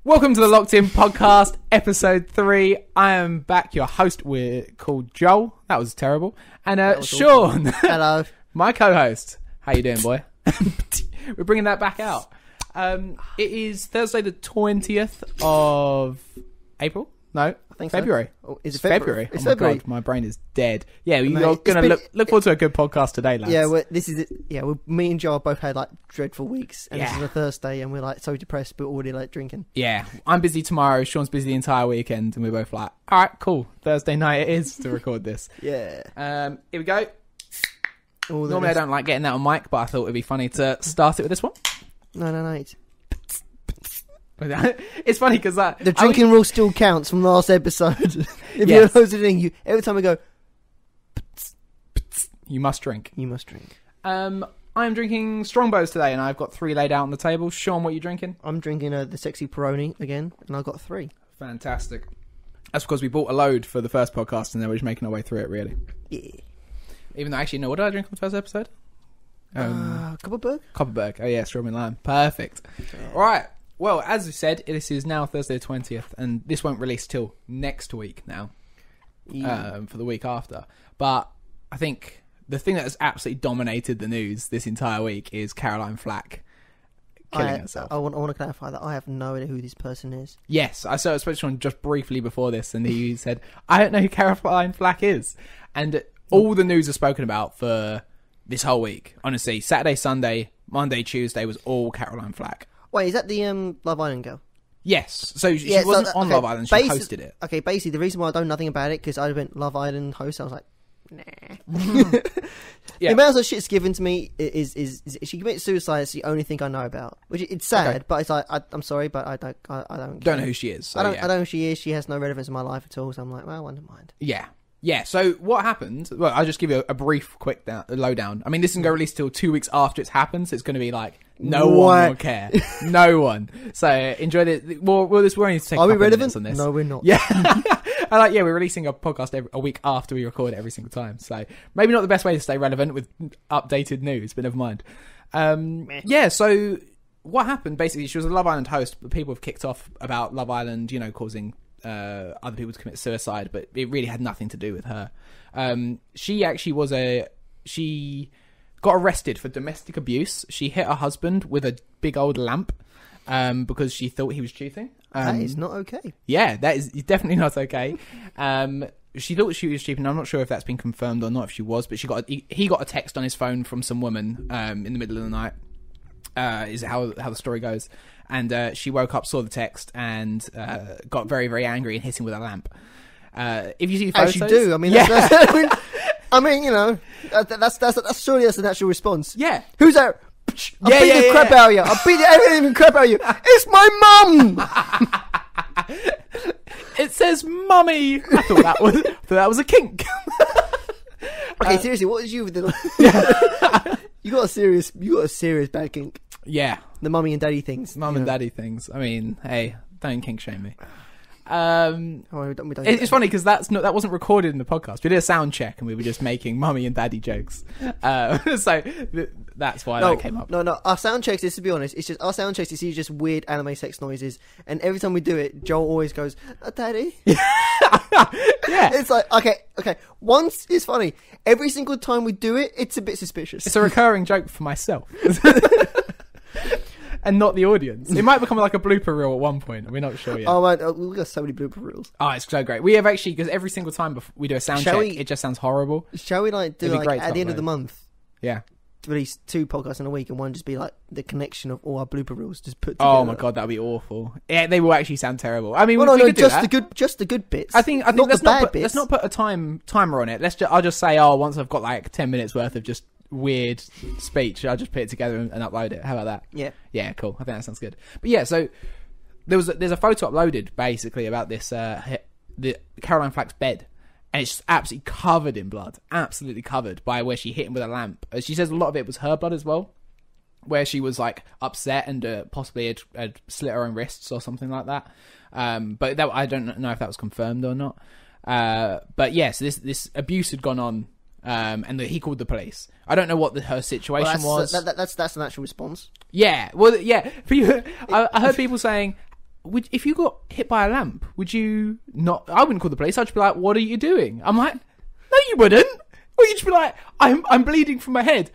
Welcome to the Locked In Podcast, episode 3. I am back, your host. We're called Joel. That was terrible. And Sean. Hello. My co-host. How you doing, boy? We're bringing that back out. It is Thursday the 20th of April? No, I think February. So. Oh, is it February? It's my February. God, my brain is dead. Yeah, Mate, you're going to look forward to a good podcast today, lads. Yeah, this is it. Yeah, me and Joel both had like dreadful weeks, and this is Yeah. a Thursday, and we're like so depressed, but already like drinking. Yeah, I'm busy tomorrow. Sean's busy the entire weekend, and we're both like, all right, cool. Thursday night it is to record this. Yeah. Here we go. Normally I don't like getting that on mic, but I thought it'd be funny to start it with this one. No. It's funny because The drinking rule still counts from last episode. If Yes. you're listening, every time we go, you must drink. you must drink. I'm drinking Strongbows today, and I've got 3 laid out on the table. Sean, what are you drinking? I'm drinking the sexy Peroni again, and I've got 3. Fantastic. That's because we bought a load for the first podcast, and then we're just making our way through it, really. Yeah. Even though, actually, no, what did I drink on the first episode? Copperberg? Copperberg. Oh, yeah, strawberry lime. Perfect. All right. Well, as we said, this is now Thursday the 20th, and this won't release till next week now, for the week after. But I think the thing that has absolutely dominated the news this entire week is Caroline Flack killing herself. I want to clarify that I have no idea who this person is. Yes, I spoke to someone just briefly before this, and he said, I don't know who Caroline Flack is. And all the news is spoken about for this whole week. Honestly, Saturday, Sunday, Monday, Tuesday was all Caroline Flack. Wait, is that the Love Island girl? Yes. So she wasn't on Love Island, she hosted it. Okay, basically, the reason why I know nothing about it, because I went Love Island host, I was like, nah. Yeah. The amount of shit's given to me is she committed suicide. It's the only thing I know about. Which it's sad, Okay. but it's like I'm sorry, but I don't Don't know who she is. So I don't yeah. know who she is. She has no relevance in my life at all. So I'm like, well, I don't mind. Yeah, so what happened, well, I'll just give you a brief, quick lowdown. I mean, this isn't going to release till 2 weeks after it's happened, so it's going to be like, no one will care. No one. So, enjoy it. Well, we're only take Are we a couple of relevant? minutes on this. No, we're not. Yeah. We're releasing a podcast a week after we record it every single time. So, maybe not the best way to stay relevant with updated news, but never mind. So what happened, basically, she was a Love Island host, but people have kicked off about Love Island, causing other people to commit suicide, but it really had nothing to do with her. She actually she got arrested for domestic abuse. She hit her husband with a big old lamp because she thought he was cheating. That is not okay. Yeah, that is definitely not okay. She thought she was cheating. I'm not sure if that's been confirmed or not, if she was, but he got a text on his phone from some woman in the middle of the night. Is how the story goes. And she woke up, saw the text, and got very, very angry and hit him with a lamp. If you see the photos, as you do. I mean, yeah. That's surely that's a natural response. Yeah. Who's that? I beat the crap out of you. I beat the crap out of you. It's my mum. It says "mummy." I thought that was a kink. Okay, seriously, what is you with the? You got a serious bad kink. Yeah, the mummy and daddy things. Mum and daddy things. I mean, hey, don't kink shame me. It's funny because that wasn't recorded in the podcast. We did a sound check and we were just making mummy and daddy jokes. So that's why that came up. No. Our sound checks, to be honest, it's just our sound checks. It's just weird anime sex noises, and every time we do it, Joel always goes, "Daddy." Yeah, it's like okay. Once it's funny. Every single time we do it, it's a bit suspicious. It's a recurring joke for myself. And not the audience. It might become like a blooper reel at one point. We're not sure yet. Oh man, we've got so many blooper reels. Oh, it's so great. We have actually, because every single time we do a sound check, it just sounds horrible. Shall we do at the end of the month? Yeah. Release 2 podcasts in a week, and one just be like the connection of all our blooper reels just put together. Oh my god, that'd be awful. Yeah, they will actually sound terrible. I mean, just the good bits. I think not let's the bad not bits. Let's not put a timer on it. I'll just say, once I've got like 10 minutes worth of just weird speech, I'll just put it together and upload it. How about that? Yeah, cool. I think that sounds good. But yeah, so there's a photo uploaded basically about this the Caroline Flack's bed, and it's just absolutely covered in blood, absolutely covered by where she hit him with a lamp. She says a lot of it was her blood as well, where she was like upset and possibly had slit her own wrists or something like that. But that, I don't know if that was confirmed or not. But yes, this abuse had gone on. And he called the police. I don't know what her situation was. That's an actual response. Yeah, well, yeah. I heard people saying if you got hit by a lamp, would you not? I wouldn't call the police. I'd just be like, "What are you doing?" I'm like, "No, you wouldn't." Or you'd just be like, "I'm bleeding from my head.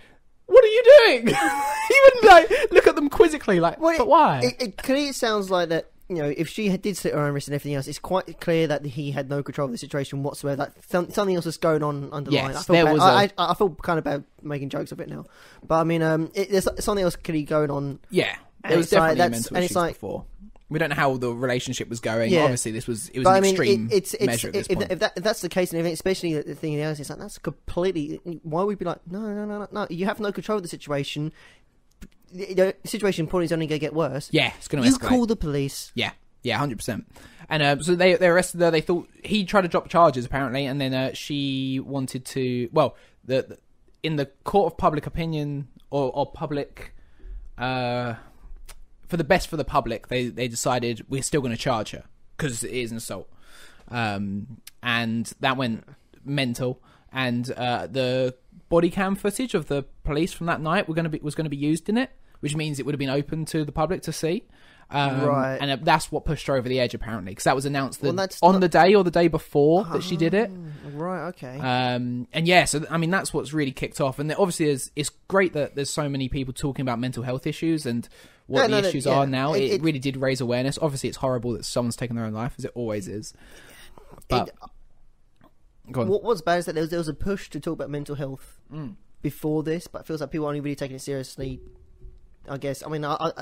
What are you doing?" You wouldn't like look at them quizzically, like, "But why?" It clearly sounds like that. You know, if she did slit her own wrist and everything else, it's quite clear that he had no control of the situation whatsoever. That something else was going on underlying. Yes, I feel kind of bad making jokes of it now, but I mean, there's something else clearly going on. Yeah, there was definitely mental issues before. We don't know how the relationship was going. Yeah. Obviously, it was an extreme measure at this point. If that's the case, and especially the thing else, it's like that's completely. Why would we be like, no? You have no control of the situation. The situation probably is only going to get worse. Yeah, it's going to escalate. You call the police. Yeah, 100%. And so they arrested her. They thought he tried to drop charges apparently, and then she wanted to. Well, in the court of public opinion or public, for the best for the public, they decided we're still going to charge her because it is an assault, and that went mental. And the body cam footage of the police from that night was going to be used in it, which means it would have been open to the public to see. Right. And that's what pushed her over the edge, apparently, because that was announced the day or the day before that she did it. Right, okay. And yeah, so I mean, that's what's really kicked off. And obviously, it's great that there's so many people talking about mental health issues and what the issues are now. It really did raise awareness. Obviously, it's horrible that someone's taken their own life, as it always is. But what's bad is that there was a push to talk about mental health before this, but it feels like people aren't really taking it seriously. I guess. I mean, I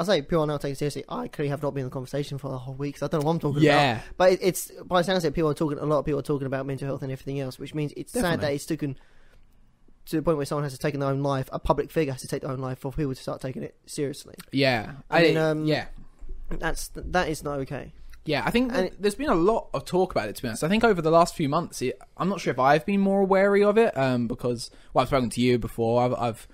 say people are now taking it seriously. I clearly have not been in the conversation for the whole week, so I don't know what I'm talking about. But it's by the sounds of it, a lot of people are talking about mental health and everything else, which means it's sad that it's taken to the point where someone has to take their own life. A public figure has to take their own life for people to start taking it seriously. Yeah, that is not okay. Yeah, I think there's been a lot of talk about it, to be honest. I think over the last few months, I'm not sure if I've been more wary of it, because I've spoken to you before. I've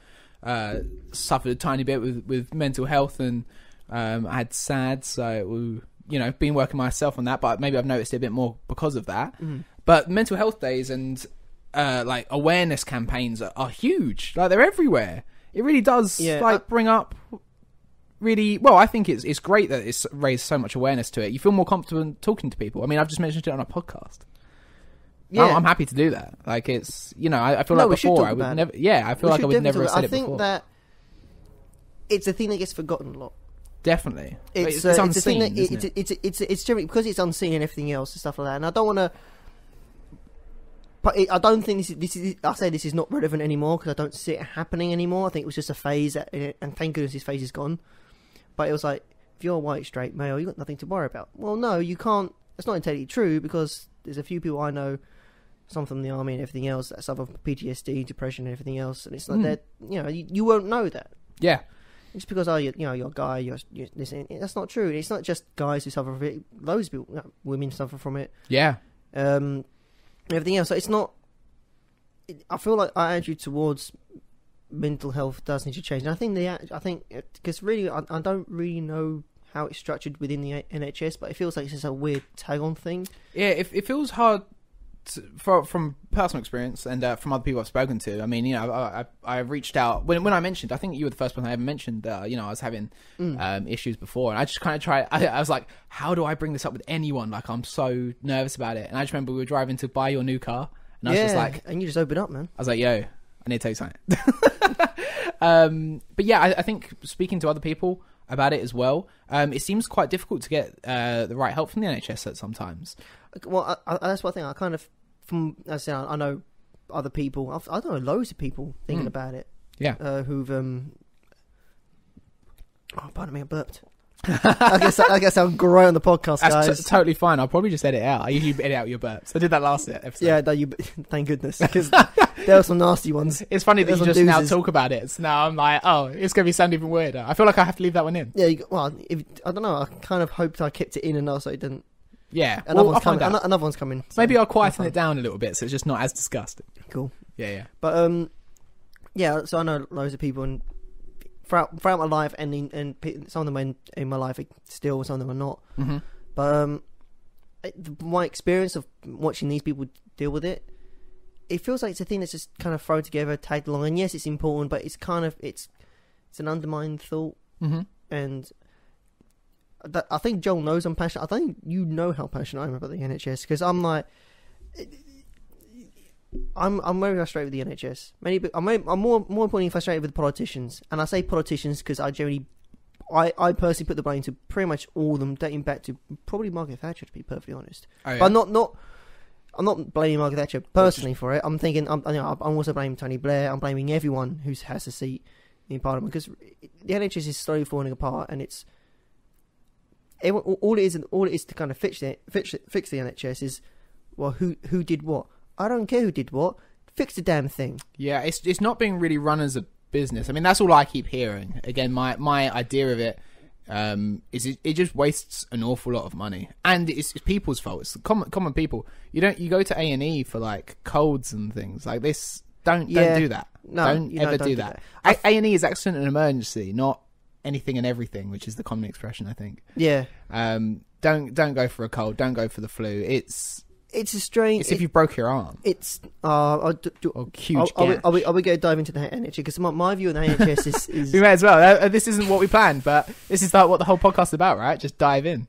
suffered a tiny bit with mental health, and I had SAD, so been working myself on that, but maybe I've noticed it a bit more because of that. But mental health days and like awareness campaigns are huge. Like, they're everywhere. It really does bring up really well. I think it's great that it's raised so much awareness to it. You feel more comfortable talking to people. I mean, I've just mentioned it on a podcast. Yeah, I'm happy to do that. Like, it's I feel like before I would never. Yeah, I feel like I would never have said it before. I think that it's a thing that gets forgotten a lot. Definitely, it's unseen. It's generally because it's unseen and everything else and stuff like that. And I don't want to. But I don't think this is. I say this is not relevant anymore because I don't see it happening anymore. I think it was just a phase, and thank goodness this phase is gone. But it was like, if you're a white straight male, you've got nothing to worry about. Well, no, you can't. It's not entirely true because there's a few people I know, some from the army and everything else, that suffer from PTSD, depression, and everything else, and it's like that. You won't know that. Yeah. Just because you're a guy, you're listening. That's not true. It's not just guys who suffer from it. Loads of people, women suffer from it. Yeah. Everything else. So it's not. I feel like our attitude towards mental health does need to change. And I think because really, I don't really know how it's structured within the NHS, but it feels like it's just a weird tag-on thing. Yeah, it feels hard from personal experience and from other people I've spoken to. I mean, I reached out when I mentioned. I think you were the first one I ever mentioned. I was having issues before, and I just kind of tried. I was like, how do I bring this up with anyone? Like, I'm so nervous about it. And I just remember we were driving to buy your new car, and I was just like, and you just opened up, man. I was like, yo, I need to tell you something. But yeah, I think speaking to other people about it as well, it seems quite difficult to get the right help from the NHS at sometimes. Well, that's one thing I kind of, as I said, I know other people. I know loads of people thinking about it. Yeah. Who've pardon me, I burped. I guess I'm great on the podcast, guys. That's totally fine. I'll probably just edit it out. I usually edit out your burps. I did that last episode. Yeah, no, thank goodness, because there were some nasty ones. It's funny that you just now talk about it. So now I'm like, oh, it's going to be sound even weirder. I feel like I have to leave that one in. Yeah, I don't know. I kind of hoped I kept it in and also it didn't. Yeah, another one's coming. So maybe I'll quieten it down a little bit so it's just not as disgusting. Cool. Yeah. But yeah. So I know loads of people, and throughout my life, and some of them in my life still, some of them are not. Mm-hmm. But my experience of watching these people deal with it, it feels like it's a thing that's just kind of thrown together, tagged along. And yes, it's important, but it's kind of it's an undermined thought, mm-hmm. and I think Joel knows I'm passionate. I think you know how passionate I am about the NHS, because I'm like, I'm very frustrated with the NHS. I'm more importantly frustrated with politicians, and I say politicians because I personally put the blame to pretty much all of them, dating back to probably Margaret Thatcher, to be perfectly honest. Oh, yeah. But I'm not blaming Margaret Thatcher personally for it. I'm thinking I'm also blaming Tony Blair. I'm blaming everyone who has a seat in Parliament, because the NHS is slowly falling apart, and it's all it is to kind of fix the NHS is, well, who did what? I don't care who did what. Fix the damn thing. Yeah, it's not being really run as a business. I mean, that's all I keep hearing. Again, my idea of it is it just wastes an awful lot of money, and it's people's fault. It's common people. You go to A&E for like colds and things like this. Don't do that. No, don't ever do that. A&E is accident and emergency, not anything and everything, which is the common expression, I think. Yeah. Don't go for a cold. Don't go for the flu. It's a strange. It's if you broke your arm. It's huge. Are we going to dive into the NHS? Because my view on the NHS is we may as well. This isn't what we planned, but this is what the whole podcast is about, right? Just dive in.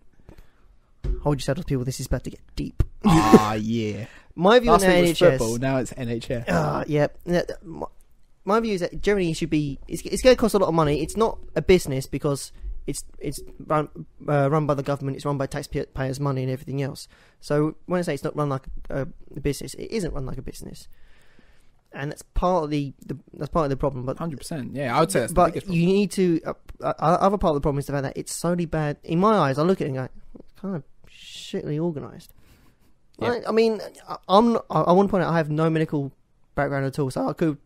Hold your saddles, people. This is about to get deep. Ah, yeah. My view Last on the week NHS. Was football, now it's NHS. Yeah. My view is that Germany should be. It's going to cost a lot of money. It's not a business because it's run by the government. It's run by taxpayers' money and everything else. So when I say it's not run like a business, it isn't run like a business, and that's part of the problem. But 100%, yeah, I would say that's the biggest problem. You need to. Other part of the problem is the fact that it's solely bad. In my eyes, I look at it and go, it's kind of shittily organised. Yeah. I mean, I want to point out I have no medical background at all, so I could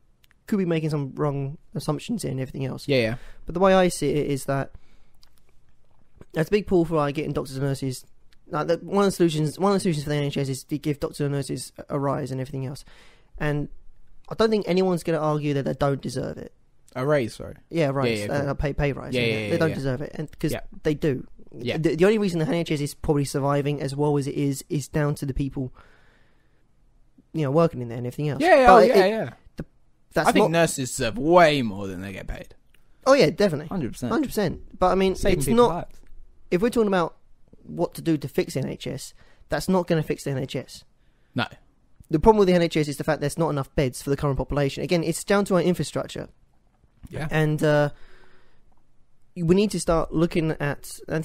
be making some wrong assumptions here and everything else. Yeah. But the way I see it is that there's a big pull for getting doctors and nurses. Like one of the solutions for the NHS is to give doctors and nurses a rise and everything else. And I don't think anyone's going to argue that they don't deserve it. A raise, sorry. Yeah, rise. Yeah, cool. Pay rise. Yeah, they don't deserve it, and because they do. Yeah. The only reason the NHS is probably surviving as well as it is down to the people, working in there and everything else. Yeah. I think nurses deserve way more than they get paid. Oh yeah, definitely. 100%. But I mean, saving it's people's not. lives. If we're talking about what to do to fix the NHS, that's not going to fix the NHS. No. The problem with the NHS is the fact there's not enough beds for the current population. Again, it's down to our infrastructure. Yeah. And we need to start looking at. One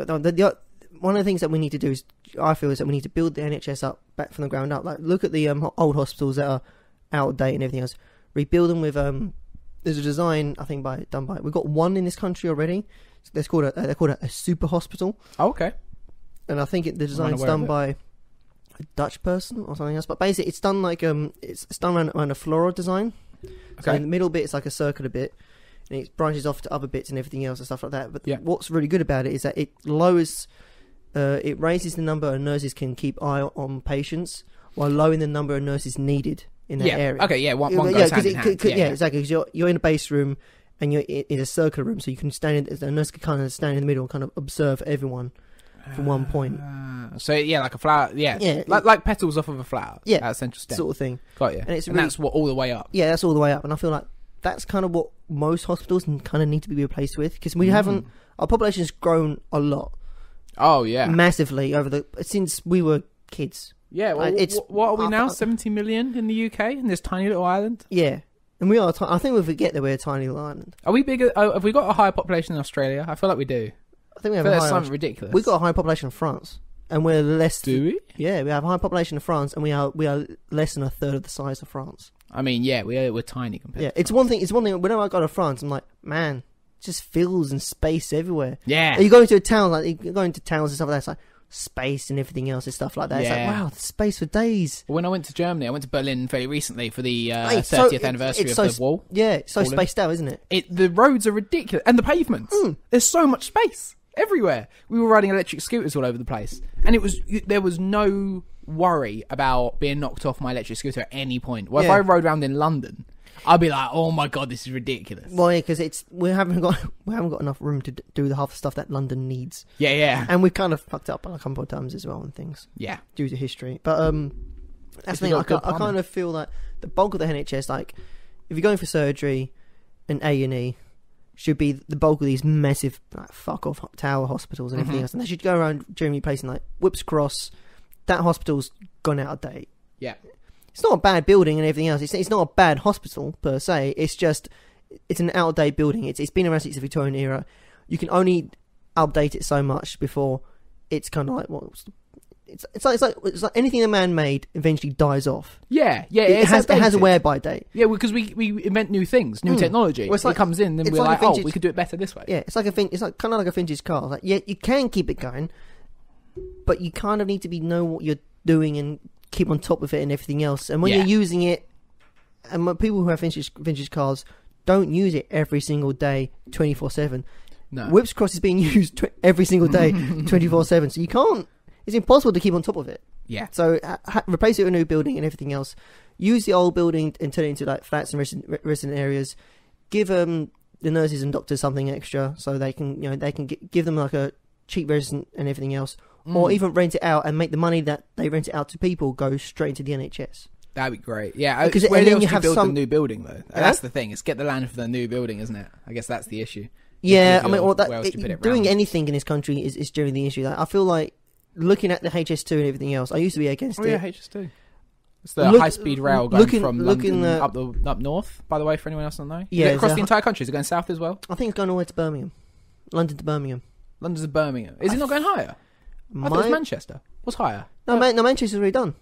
of the things that we need to do I feel, is that we need to build the NHS up back from the ground up. Like, look at the old hospitals that are out of date and everything else. Rebuild them with. There's a design, I think, done by. We've got one in this country already. They're called a super hospital. Oh, okay. And I think the design's done by a Dutch person or something else. But basically, it's done like it's done around a floral design. Okay. So in the middle bit, it's like a circular bit, and it branches off to other bits and everything else and stuff like that. But what's really good about it is that it raises the number of nurses can keep eye on patients, while lowering the number of nurses needed in that area. Okay, yeah, one goes hand in hand. Yeah, exactly. Because you're in a base room and you're in a circular room, so you can the nurse can kind of stand in the middle and kind of observe everyone from one point. So like a flower, like petals off of a flower. Yeah, at central stem sort of thing. Got you. And that's what all the way up. Yeah, that's all the way up. And I feel like that's kind of what most hospitals kind of need to be replaced with, because we haven't. Our population has grown a lot. Oh yeah, massively since we were kids. Yeah, well, what are we now? 70 million in the UK, in this tiny little island? Yeah. And we are. I think we forget that we're a tiny little island. Are we bigger? Have we got a higher population in Australia? I feel like we do. I think we have something ridiculous. We've got a higher population in France, and we're less. Do we? Yeah, we have a high population in France, and we are less than a third of the size of France. I mean, yeah, we're tiny compared. Yeah, it's one thing. Whenever I go to France, I'm like, man, it just fields and space everywhere. Yeah. You go into a town, like you're going to towns and stuff like that. It's like space and everything else and stuff like that. Yeah. It's like, wow, space for days. When I went to Germany, I went to Berlin fairly recently for the 30th anniversary of the wall. Yeah, it's so spaced out, isn't it? The roads are ridiculous, and the pavements. There's so much space everywhere. We were riding electric scooters all over the place, and there was no worry about being knocked off my electric scooter at any point. Well, if I rode around in London, I'd be like, oh my god, this is ridiculous. Well, yeah, because we haven't got enough room to do the half the stuff that London needs. Yeah. And we've kind of fucked up a couple of times as well and things. Yeah. Due to history. But that's the thing. I kind of feel that the bulk of the NHS, like, if you're going for surgery and A&E, should be the bulk of these massive fuck off tower hospitals and everything else, and they should go around generally placing like Whips Cross. That hospital's gone out of date. Yeah, it's not a bad building and everything else. It's not a bad hospital per se. It's just it's an out of date building. It's been around since the Victorian era. You can only update it so much before it's kind of like it's like anything a man made eventually dies off. Yeah. It has a wear by date. Yeah, because we invent new things, new technology. Well, it comes in, and we're like, we could do it better this way. Yeah, it's like kind of like a vintage car. Like, yeah, you can keep it going, but you kind of need to know what you're doing and keep on top of it and everything else. And when you're using it, and when people who have vintage cars don't use it every single day, 24/7. No. Whips Cross is being used every single day, 24/7. So you can't. It's impossible to keep on top of it. Yeah. So replace it with a new building and everything else. Use the old building and turn it into like flats and resident areas. Give the nurses and doctors something extra so they can give them like a cheap resident and everything else, or even rent it out and make the money that they rent it out to people go straight into the NHS. That'd be great. Yeah, because where then you have build the new building though. That's the thing. It's get the land for the new building, isn't it? I guess that's the issue. Yeah, I mean, doing anything in this country is generally the issue. Like, I feel like looking at the HS2 and everything else, I used to be against it. Yeah, HS2. It's the high-speed rail going from London up north, by the way, for anyone else not know. Yeah, across the entire country. Is it going south as well? I think it's going all the way to Birmingham. London to Birmingham. London to Birmingham. Is it not going higher? I thought it was Manchester. What's higher? No, Manchester's already done.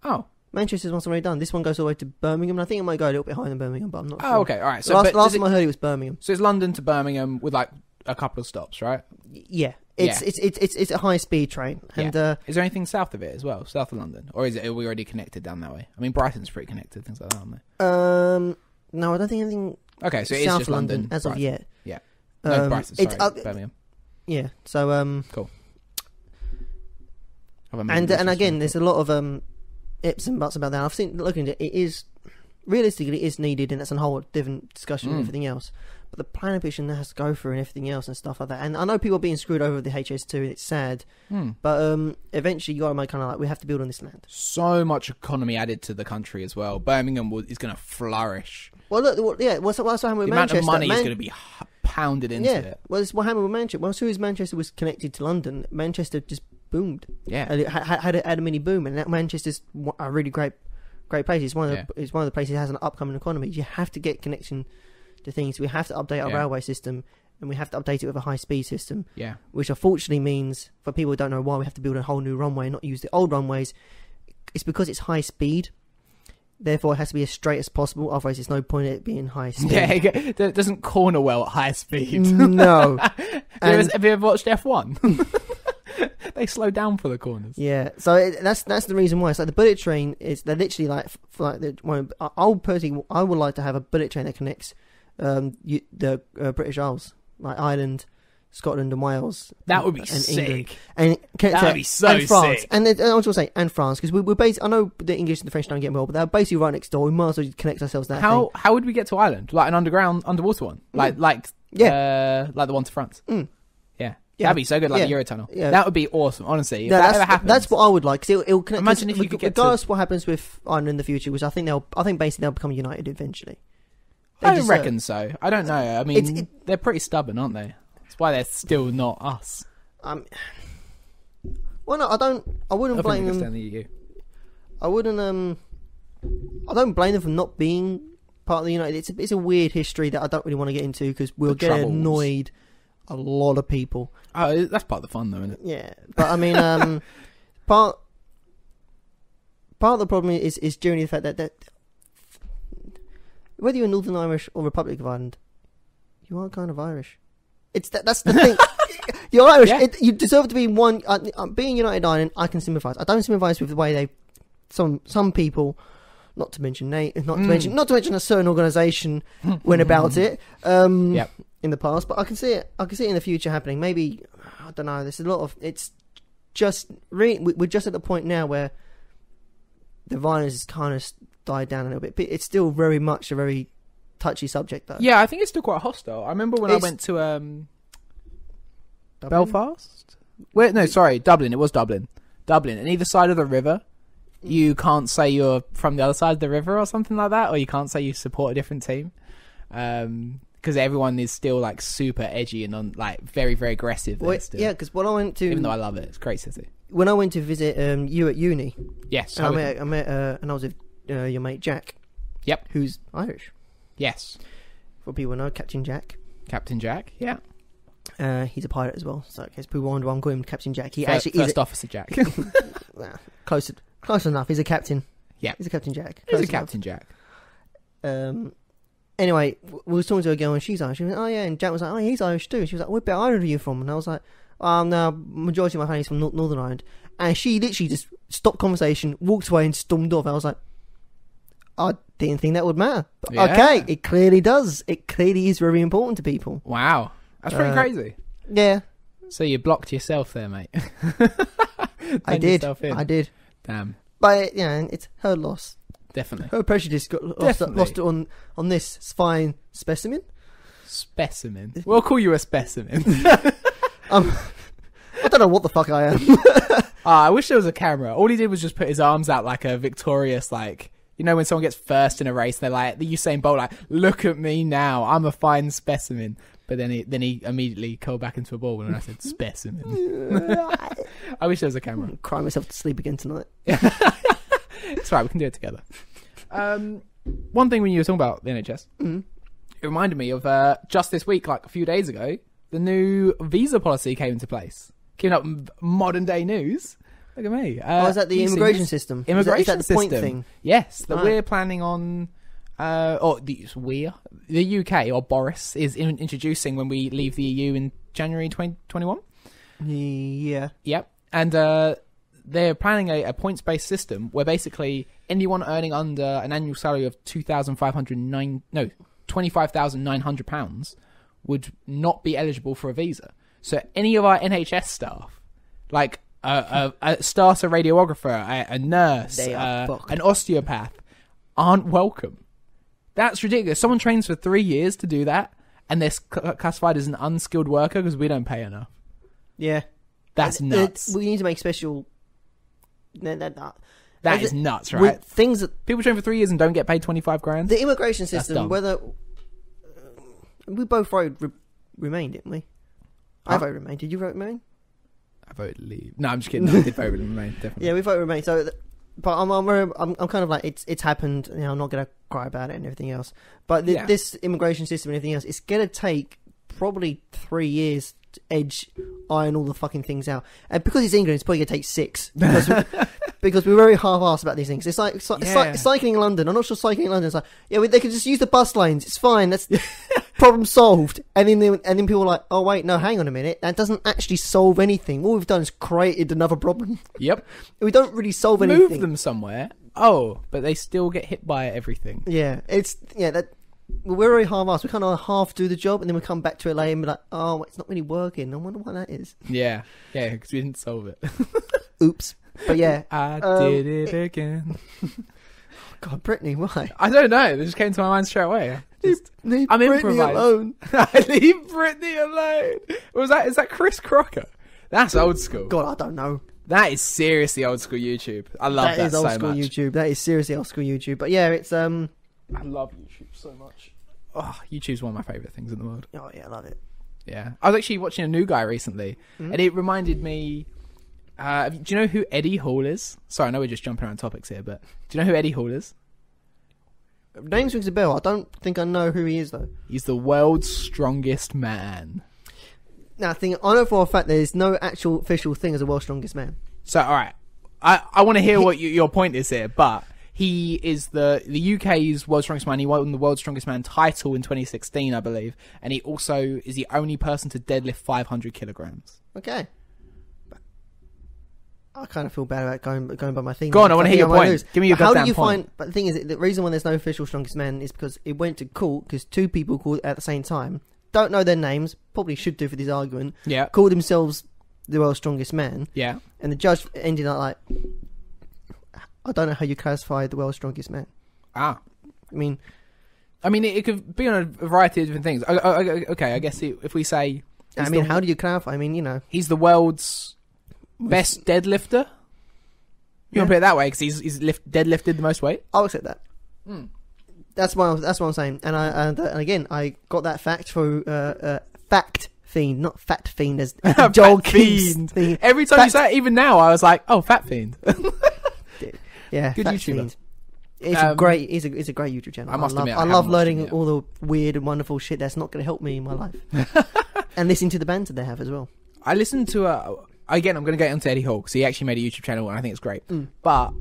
Oh. Manchester's already done. This one goes all the way to Birmingham, and I think it might go a little bit higher than Birmingham, but I'm not sure. Oh, okay, all right. So last time I heard it was Birmingham. So it's London to Birmingham with like a couple of stops, right? Yeah. It's a high speed train. And is there anything south of it as well, south of London, or are we already connected down that way? I mean, Brighton's pretty connected, things like that, aren't they? No, I don't think anything. Okay, so it is South just London as Brighton. of yet. Yeah, no, Brighton. Sorry, Birmingham. Yeah. So cool. And again, there's a lot of ifs and buts about that. I've seen looking at it. It is realistically it is needed, and that's a whole different discussion and everything else. But the planning permission has to go through and everything else and stuff like that. And I know people are being screwed over with the HS2, and it's sad. But eventually, you got to make kind of like we have to build on this land. So much economy added to the country as well. Birmingham is going to flourish. Well, look, what's happening with Manchester? The amount of money is going to be pounded into it. Well, it's what happened with Manchester. Well, as soon as Manchester was connected to London, Manchester just boomed. Yeah, and it had a mini boom, and that Manchester's a really great place. It's one of the places that has an upcoming economy. You have to get connection to things. We have to update our railway system, and we have to update it with a high speed system. Yeah, which unfortunately means for people who don't know why we have to build a whole new runway and not use the old runways. It's because it's high speed. Therefore, it has to be as straight as possible. Otherwise, there's no point in it being high speed. Yeah, it doesn't corner well at high speed. No. Have you ever watched F1? They slow down for the corners. Yeah, so that's the reason why. It's like the bullet train is they're literally like I would like to have a bullet train that connects the British Isles, like Ireland, Scotland, and Wales. That would be sick. England. That would be so France. sick. And I was going to say, and France, because we're basically, I know the English and the French don't get well, but they're basically right next door. We might as well connect ourselves to that. How would we get to Ireland? Like an underwater one? Like the one to France? Yeah. That'd be so good, like the Eurotunnel. Yeah. That would be awesome, honestly. If that ever happens, that's what I would like. Cause it'll connect. Imagine if you could get regardless what happens with Ireland in the future, which I think basically they'll become united eventually. I don't reckon so. I don't know. I mean, they're pretty stubborn, aren't they? That's why they're still not us. Well, no, I wouldn't blame them. The EU. I wouldn't. I don't blame them for not being part of the United. It's a weird history that I don't really want to get into because we'll get annoyed. A lot of people. Oh, that's part of the fun, though, isn't it? Yeah, but I mean, part of the problem is generally the fact that whether you're Northern Irish or Republic of Ireland, you are kind of Irish. That's the thing. You're Irish. Yeah. You deserve to be one. Being United Ireland, I can sympathise. I don't sympathise with the way some people, not to mention not to mention a certain organisation went about it. In the past, but I can see it in the future happening. Maybe, I don't know. There's a lot of. It's just we're just at the point now where the violence has kind of died down a little bit. But it's still very much a very touchy subject, though. Yeah, I think it's still quite hostile. I remember when I went to Belfast. Dublin. It was Dublin. Dublin, and either side of the river, you can't say you're from the other side of the river or something like that, or you can't say you support a different team. because everyone is still like super edgy and like very, very aggressive there still. Yeah, because when I went to... Even though I love it, it's a great city. When I went to visit you at uni... Yes. And I was with your mate Jack. Yep. Who's Irish. Yes. For people who know, Captain Jack. Captain Jack, yeah. He's a pirate as well, so in case people wonder why I'm calling him Captain Jack. First Officer Jack. Close enough. He's a captain. Yeah. He's a Captain Jack. He's a Captain Jack. Anyway, we was talking to a girl and she's Irish. She went, oh yeah, and Jack was like, oh, he's Irish too. She was like, what bit of Ireland are you from? And I was like, no, majority of my family's from Northern Ireland. And she literally just stopped conversation, walked away and stormed off. I was like, I didn't think that would matter. But okay, it clearly does. It clearly is very important to people. Wow. That's pretty crazy. Yeah. So you blocked yourself there, mate. I did. Damn. But yeah, it's her loss. Definitely. Her prejudice got lost on this fine specimen. Specimen. We'll call you a specimen. I don't know what the fuck I am. I wish there was a camera. All he did was just put his arms out like a victorious, like, you know, when someone gets first in a race, they're like, the Usain Bolt, like, look at me now, I'm a fine specimen. But then he immediately curled back into a ball when I said specimen. I wish there was a camera. I'm crying myself to sleep again tonight. It's right, we can do it together. One thing when you were talking about the NHS, it reminded me of just this week, like a few days ago, the new visa policy came into place. Keeping up modern day news. Look at me. Is that the immigration system? Is that the point thing? Yes, that we're planning on... the UK, or Boris, is introducing when we leave the EU in January 2021. Yeah. Yep. And they're planning a points-based system where basically anyone earning under an annual salary of £25,900 would not be eligible for a visa. So any of our NHS staff, like a starter radiographer, a nurse, an osteopath, aren't welcome. That's ridiculous. Someone trains for 3 years to do that, and they're classified as an unskilled worker because we don't pay enough. Yeah. That's nuts. We need to make special... That is nuts, right? Things that... People train for 3 years and don't get paid 25 grand. The immigration system, whether... we both voted Remain, didn't we? I voted Remain. Did you vote Remain? I voted Leave. No, I'm just kidding. I did vote Remain, definitely. Yeah, we voted Remain. So... But I'm kind of like, it's happened. You know, I'm not going to cry about it and everything else. But this immigration system and everything else, it's going to take probably 3 years to iron all the fucking things out. And because it's England, it's probably going to take 6. Because we're very half-assed about these things. It's like cycling in London. I'm not sure cycling in London is like, yeah, they can just use the bus lanes. It's fine. That's problem solved. And then people are like, oh wait, no, hang on a minute. That doesn't actually solve anything. All we've done is created another problem. Yep. We don't really solve anything. Move them somewhere. Oh, but they still get hit by everything. Yeah, we're very half-assed. We kind of half do the job, and then we come back to it later and be like, oh, it's not really working. I wonder why that is. Yeah, because we didn't solve it. Oops. But yeah. I did it again. God, Brittany, why? I don't know. It just came to my mind straight away. Leave Brittany alone. Leave Brittany alone. Is that Chris Crocker? That's old school. God, I don't know. That is seriously old school YouTube. I love that so much. That is old school YouTube. That is seriously old school YouTube. But yeah, it's I love YouTube so much. Oh, YouTube's one of my favourite things in the world. Oh yeah, I love it. Yeah. I was actually watching a new guy recently, and it reminded me... do you know who Eddie Hall is? Sorry, I know we're just jumping around topics here, but do you know who Eddie Hall is? Names rings a bell. I don't think I know who he is, though. He's the world's strongest man. Now, I know for a fact there's no actual official thing as a world's strongest man. So, all right. I want to hear what your point is here, but he is the UK's world's strongest man. He won the world's strongest man title in 2016, I believe, and he also is the only person to deadlift 500 kilograms. Okay. I kind of feel bad about going by my thing. Go on, I want to hear your point. Give me your goddamn point. But the thing is, the reason when there's no official strongest man is because it went to court because 2 people called at the same time, don't know their names, probably should do for this argument, called themselves the world's strongest man. Yeah. And the judge ended up like, I don't know how you classify the world's strongest man. I mean, it could be on a variety of different things. Okay, I guess if we say... how do you clarify? He's the world's... best deadlifter? You want to put it that way because he's deadlifted the most weight? I'll accept that. That's what I'm saying. And again, I got that fact through Fact Fiend, not Fat Fiend as Joel Fiend. Every time you say it, even now, I was like, oh, Fat Fiend. Yeah, good YouTuber. Fiend. It's a great YouTube channel. I must admit, I love learning all the weird and wonderful shit that's not going to help me in my life, and listening to the bands that they have as well. I listened to again. I'm going to get onto Eddie Hall because he actually made a YouTube channel and I think it's great. But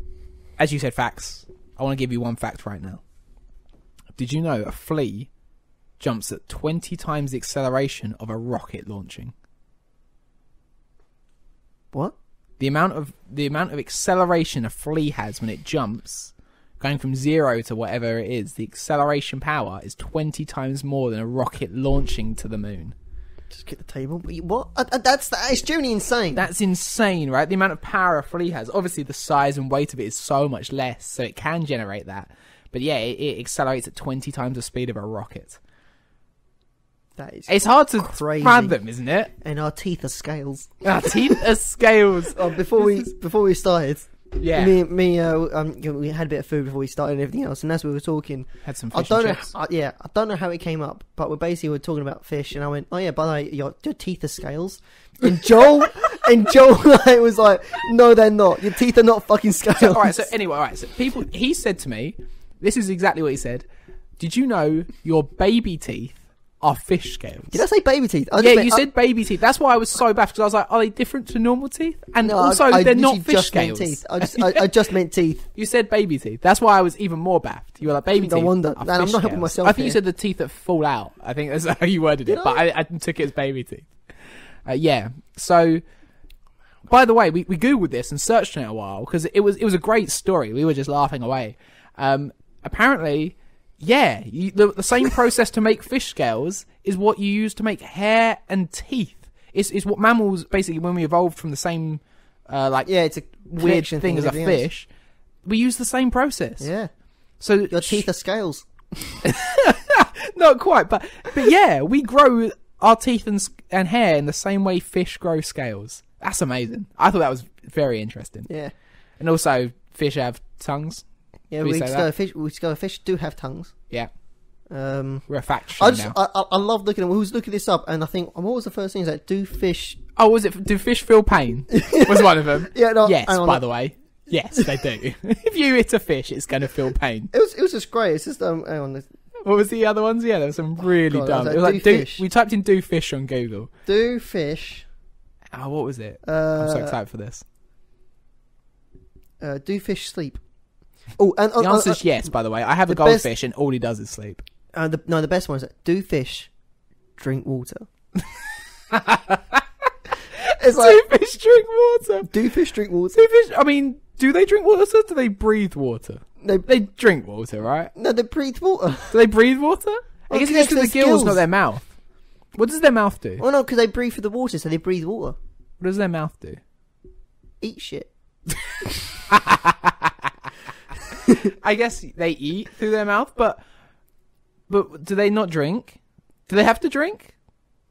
as you said, facts. I want to give you one fact right now. Did you know a flea jumps at 20 times the acceleration of a rocket launching? What? The amount of acceleration a flea has when it jumps, going from 0 to whatever it is, the acceleration power is 20 times more than a rocket launching to the moon. Just kick the table. What? That's genuinely insane. That's insane, right? The amount of power a flea has. Obviously, the size and weight of it is so much less, so it can generate that. But yeah, it accelerates at 20 times the speed of a rocket. That is it's hard to crazy. fathom, isn't it? And our teeth are scales. Our teeth are scales. Before we started, yeah, we had a bit of food before we started and everything else, and as we were talking, had some fish and chips. I don't know how it came up, but we were talking about fish, and I went, "Oh yeah, by the way, your teeth are scales." And Joel was like, "No, they're not. Your teeth are not fucking scales." So, all right. So anyway, he said to me, this is exactly what he said. Did you know your baby teeth are fish scales? Did I say baby teeth? You said baby teeth. That's why I was so baffled, because I was like, are they different to normal teeth? And they're not fish scales. Teeth. I just meant teeth. You said baby teeth. That's why I was even more baffed. You were like, baby teeth. No wonder. I'm not helping myself. I think you said the teeth that fall out. I think that's how you worded it. But I took it as baby teeth. Yeah. So, by the way, we Googled this and searched on it a while, because it was a great story. We were just laughing away. Apparently, yeah, the same process to make fish scales is what you use to make hair and teeth. It's what mammals, basically, when we evolved from the same, it's a weird thing as a fish, we use the same process. Yeah. So your teeth are scales. Not quite, but yeah, we grow our teeth and hair in the same way fish grow scales. That's amazing. I thought that was very interesting. Yeah. And also, fish have tongues. Yeah, we discover fish do have tongues. Yeah. We're a fact show now. I love looking at who's looking this up, and I think, what was the first thing? Is like, do fish... Oh, was it, do fish feel pain? Was one of them. Yeah, no, yes, by the way. Yes, they do. If you hit a fish, it's going to feel pain. It was just great. It's just, hang on. What was the other ones? Yeah, there were some really dumb. It was like, we typed in do fish on Google. Do fish. Oh, what was it? I'm so excited for this. Do fish sleep? Oh, and the answer is yes. By the way, I have a goldfish, and all he does is sleep. The best one is do fish drink water? It's like, do fish drink water? Do fish drink water? Do fish? I mean, do they drink water? Or do they breathe water? They drink water, right? No, they breathe water. Do they breathe water? I guess it's because the gills, not their mouth. What does their mouth do? Well, no, because they breathe through the water, so they breathe water. What does their mouth do? Eat shit. I guess they eat through their mouth, but do they not drink? Do they have to drink?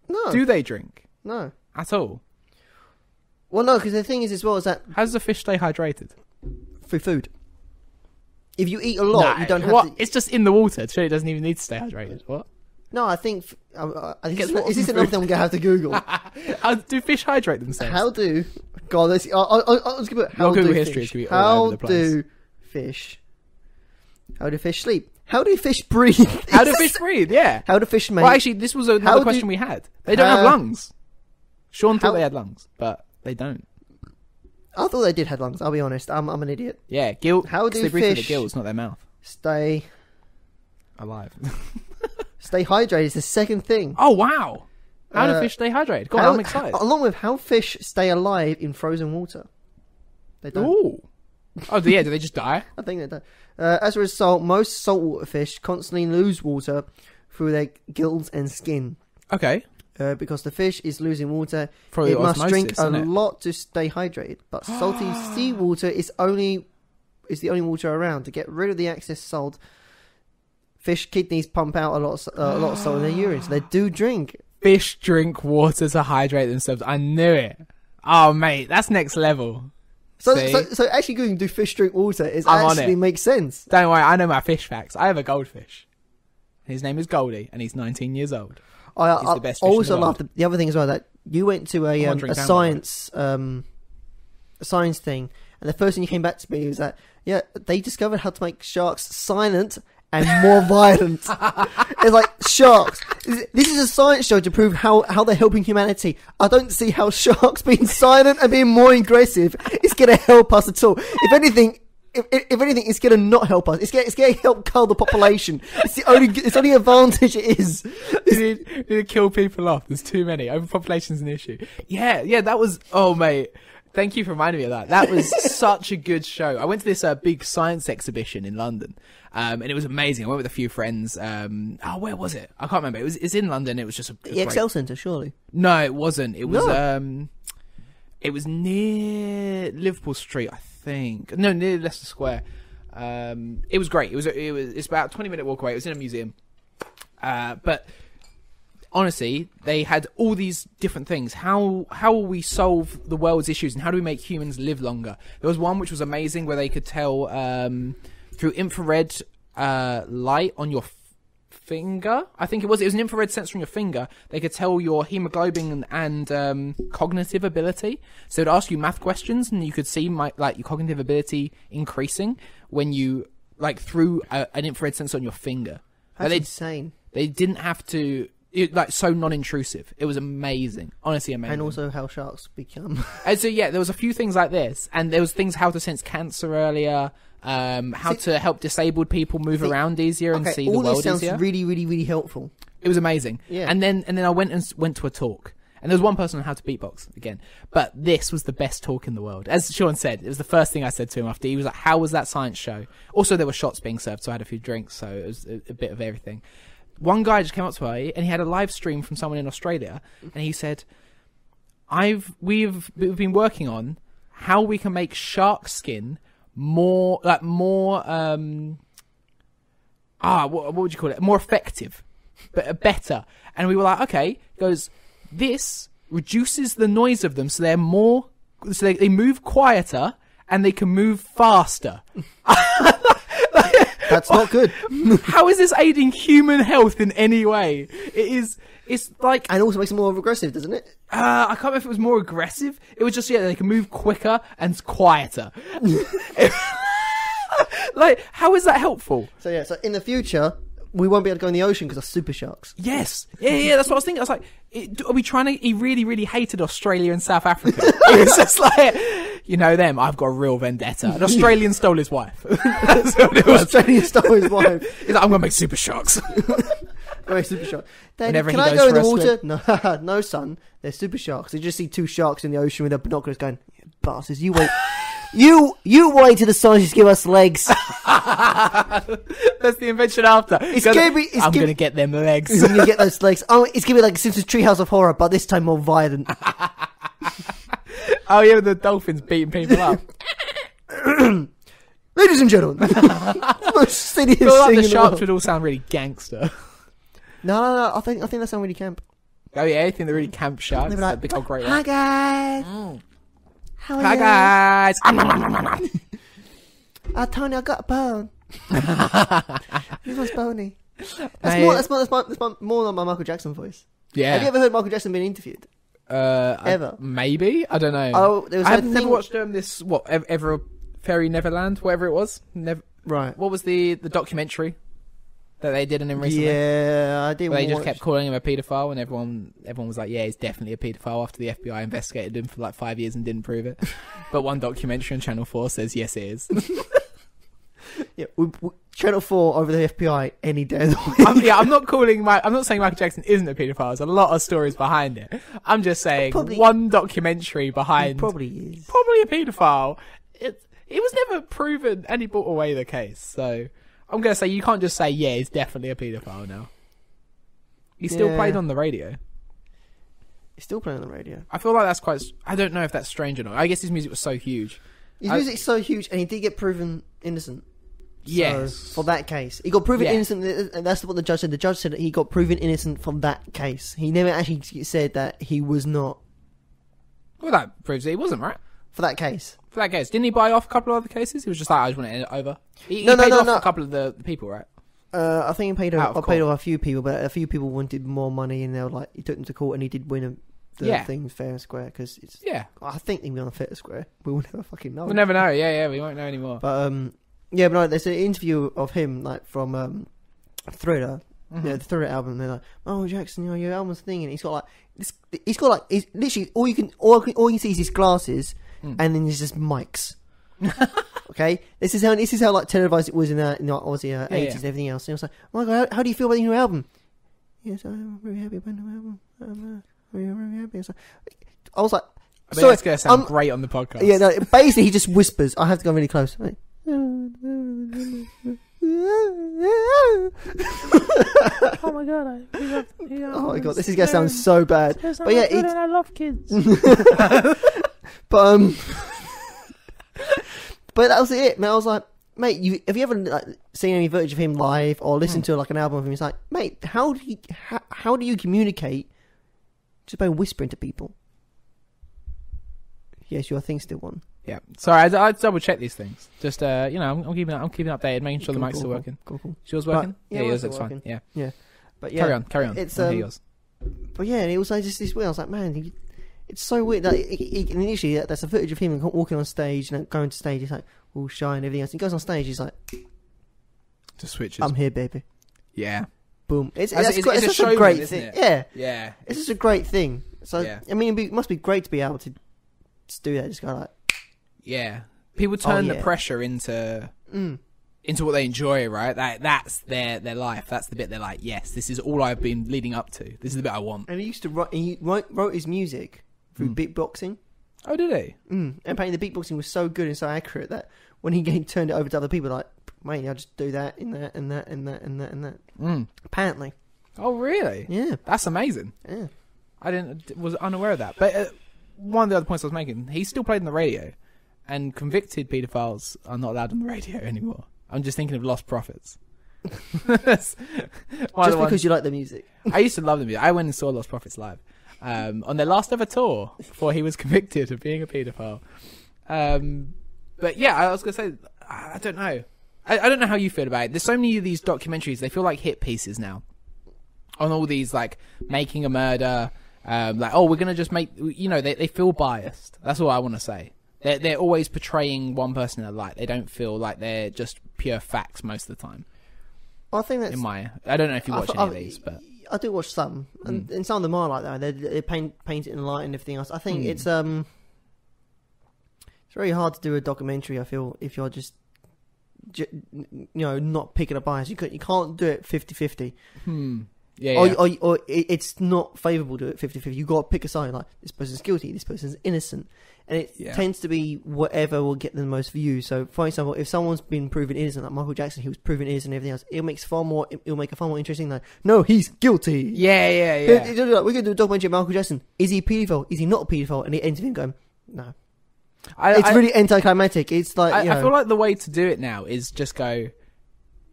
No. Do they drink? No. At all? Well, no, because the thing is as well is that... How does the fish stay hydrated? Through food. If you eat a lot, you don't have to... It's just in the water, so it doesn't even need to stay hydrated. What? No, I think... is this another thing I'm going to have to Google? How do fish hydrate themselves? How do... God, I was going to put... How Google history is going to be all over the place. How do fish sleep? How do fish breathe? How do fish breathe? Yeah. How do fish make... Well, actually, this was another question we had. They don't have lungs. Sean thought they had lungs, but they don't. I thought they did have lungs. I'll be honest. I'm an idiot. Yeah, how do they breathe through fish the gills, not their mouth? Stay alive. Stay hydrated is the second thing. Oh wow! How do fish stay hydrated? God, I'm excited. Along with how fish stay alive in frozen water. They don't. Ooh. Oh yeah, do they just die? I think they do. As a result, most saltwater fish constantly lose water through their gills and skin. Okay. Because the fish is losing water, probably it must drink a lot to stay hydrated. But salty seawater is the only water around. To get rid of the excess salt, fish kidneys pump out a lot of salt in their urine, so they do drink. Fish drink water to hydrate themselves. I knew it. Oh mate, that's next level. So actually going to do fish drink water actually makes sense. Don't worry, I know my fish facts. I have a goldfish. His name is Goldie, and he's 19 years old. He's the best fish also in the world. The other thing as well, that you went to a science thing, and the first thing you came back to me was that they discovered how to make sharks silent and more violent. It's like, sharks. This is a science show to prove how they're helping humanity. I don't see how sharks being silent and being more aggressive is going to help us at all. If anything, it's going to not help us. It's going to help cull the population. It's the only advantage it is. You need to kill people off. There's too many. Overpopulation's an issue. Yeah, that was... Oh, mate. Thank you for reminding me of that. That was such a good show. I went to this big science exhibition in London, and it was amazing. I went with a few friends. Where was it? I can't remember. It's in London. It was just the Excel Centre, surely. No, it wasn't. It was it was near Liverpool Street, I think. No, near Leicester Square. It was great. It's about a 20-minute walk away. It was in a museum, but. Honestly, they had all these different things. How will we solve the world's issues, and how do we make humans live longer? There was one which was amazing where they could tell through infrared light on your finger. I think it was an infrared sensor on your finger. They could tell your hemoglobin and cognitive ability. So it'd ask you math questions, and you could see your cognitive ability increasing when you through an infrared sensor on your finger. That's insane. They didn't have to. So non-intrusive. It was amazing. Honestly amazing. And also how sharks become. And so there was a few things like this, and there was things how to sense cancer earlier, how to help disabled people move around easier and see the world easier. All this sounds really, really, really helpful. It was amazing. Yeah. And then I went to a talk, and there was one person on how to beatbox again, but this was the best talk in the world. As Sean said, it was the first thing I said to him after. He was like, "How was that science show?" Also, there were shots being served, so I had a few drinks, so it was a bit of everything. One guy just came up to me and he had a live stream from someone in Australia, and he said, we've been working on how we can make shark skin more what would you call it? More effective, but better. And we were like, okay. He goes, this reduces the noise of them, so they move quieter and they can move faster. That's not good. How is this aiding human health in any way? It's like... And also makes it more aggressive, doesn't it? I can't remember if it was more aggressive. It was just, they can move quicker and quieter. How is that helpful? So in the future, we won't be able to go in the ocean because of super sharks. Yes. Yeah, that's what I was thinking. I was like, are we trying to... He really, really hated Australia and South Africa. It was just like... You know them, I've got a real vendetta. An Australian stole his wife. That's what it was. Australian stole his wife. He's like, I'm going to make super sharks. Super shark. Dad, can I go in the water? No, son. They're super sharks. You just see two sharks in the ocean with their binoculars going, bastards, you wait. You wait till the scientists give us legs. That's the invention after. I'm going to get them legs. I'm going to get those legs. Oh, it's going to be like Simpsons Treehouse of Horror, but this time more violent. Oh yeah, the dolphins beating people up. Ladies and gentlemen, the sharks would all sound really gangster. No. I think they sound really camp. Oh yeah, I think they're really camp sharks. They're like, big old great. Hi guys. Hi guys. Tony, I got a bone. Who's my bony? That's more than my Michael Jackson voice. Yeah. Have you ever heard Michael Jackson being interviewed? Ever? Maybe, I don't know. Oh, I've never watched this. Ever Fairy Neverland, whatever it was. Right. What was the documentary that they did on him recently? Yeah, I did. Where they just kept calling him a paedophile, and everyone was like, "Yeah, he's definitely a paedophile." After the FBI investigated him for 5 years and didn't prove it, but one documentary on Channel 4 says yes, it is. Yeah, Channel 4 over the FBI any day of the week. I'm not saying Michael Jackson isn't a paedophile. There's a lot of stories behind it. I'm just saying one documentary behind. He probably is. Probably a paedophile. It was never proven, and he brought away the case. So I'm going to say you can't just say, yeah, he's definitely a paedophile now. He's still played on the radio. He's still playing on the radio. I feel like that's quite... I don't know if that's strange or not. I guess his music was so huge. His music's so huge, and he did get proven innocent. Yes. So, for that case. He got proven innocent, and that's what the judge said. The judge said that he got proven innocent from that case. He never actually said that he was not. Well, that proves that he wasn't, right? for that case. For that case, didn't he buy off a couple of other cases? He was just like, I just want to end it over. He no, paid off a couple of the people, right? I think he paid off a few people, but a few people wanted more money, and they were like, he took them to court, and he did win the thing fair and square, because it's... Yeah. I think they were on a fair and square. We will never fucking know. We'll never know, we won't know anymore. But, yeah, but no, there's an interview of him, like, from Thriller, the Thriller album, and they're like, oh, Jackson, your album's thing, and he's got literally, all you can see is his glasses, and then there's just mics. Okay, this is how like televised it was in the Aussie 80s and everything else. And I was like, oh my god, how do you feel about the new album? Yes, I'm very happy about the new album. I'm very happy. I was like, sorry, it's gonna sound great on the podcast. Yeah, no, basically he just whispers. I have to go really close. Like, oh my god! Oh my god, this is gonna sound so bad. But yeah, I love kids. But but that was it. Man, I was like, mate, have you ever seen any footage of him live or listened to like an album of him? It's like, mate, how do you communicate just by whispering to people? Yes, your thing's still on. Yeah, sorry, I double check these things. Just I'm keeping updated, making sure the mic's still working. Cool. Is yours working? Yeah, yours looks fine. Yeah. But yeah, carry on. It's yours. But yeah, and it was like just this weird. I was like, man, it's so weird. Like, initially, that's a footage of him walking on stage and going to stage. He's like all shy and everything else. He goes on stage. He's like, just switches. I'm here, baby. Yeah. Boom. It's such a great thing. Yeah. It's just a great thing. So I mean, it must be great to be able to just do that. Just go like, yeah. People turn the pressure into what they enjoy, right? That's their life. That's the bit they're like, yes, this is all I've been leading up to. This is the bit I want. And he used to write. He wrote his music through beatboxing. Oh, did he? And apparently the beatboxing was so good and so accurate that when he turned it over to other people, like, mate, I'll just do that and that and that and that and that and that. Apparently. Oh, really? Yeah. That's amazing. Yeah. I was unaware of that. But one of the other points I was making, he still played on the radio, and convicted paedophiles are not allowed on the radio anymore. I'm just thinking of Lost Prophets. Just because you like the music. I used to love the music. I went and saw Lost Prophets live on their last ever tour before he was convicted of being a paedophile. But yeah, I was going to say, I don't know. I don't know how you feel about it. There's so many of these documentaries, they feel like hit pieces now. On all these, like, making a murder, like, oh, we're going to just make, they feel biased. That's all I want to say. They're always portraying one person in a light. They don't feel like they're just pure facts most of the time. I think that's... I don't know if you watch any of these, but... I do watch some, and some of them are like that. They paint it in light and everything else. I think it's very hard to do a documentary, I feel, if you're just not picking a bias. You can't do it 50-50. Or it's not favourable to do it 50-50. You've got to pick a side, like, this person's guilty, this person's innocent. And it tends to be whatever will get the most views. So, for example, if someone's been proven innocent, like Michael Jackson, he was proven innocent and everything else, it'll make it far more interesting than, no, he's guilty. Yeah. We're going to do a documentary about Michael Jackson. Is he a paedophile? Is he not a paedophile? And it ends with him going, no. It's really anticlimactic. It's like, I feel like the way to do it now is just do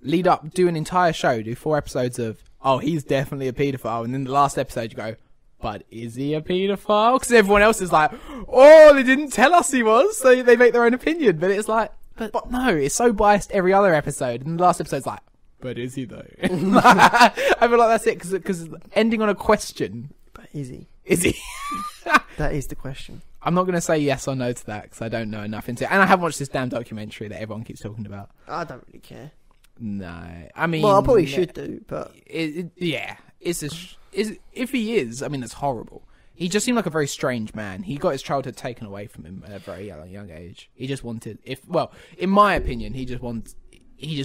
an entire show, do 4 episodes of, oh, he's definitely a paedophile, and then the last episode you go, but is he a paedophile? Because everyone else is like, oh, they didn't tell us he was, so they make their own opinion. But it's like, but no, it's so biased every other episode, and the last episode's like, but is he though? I feel like that's it, because ending on a question. But is he? Is he? That is the question. I'm not going to say yes or no to that, because I don't know enough into it. And I haven't watched this damn documentary that everyone keeps talking about. I don't really care. No, I mean... Well, I probably should do, but... If he is, I mean, that's horrible. He just seemed like a very strange man. He got his childhood taken away from him at a very young age. He just wanted... in my opinion, he just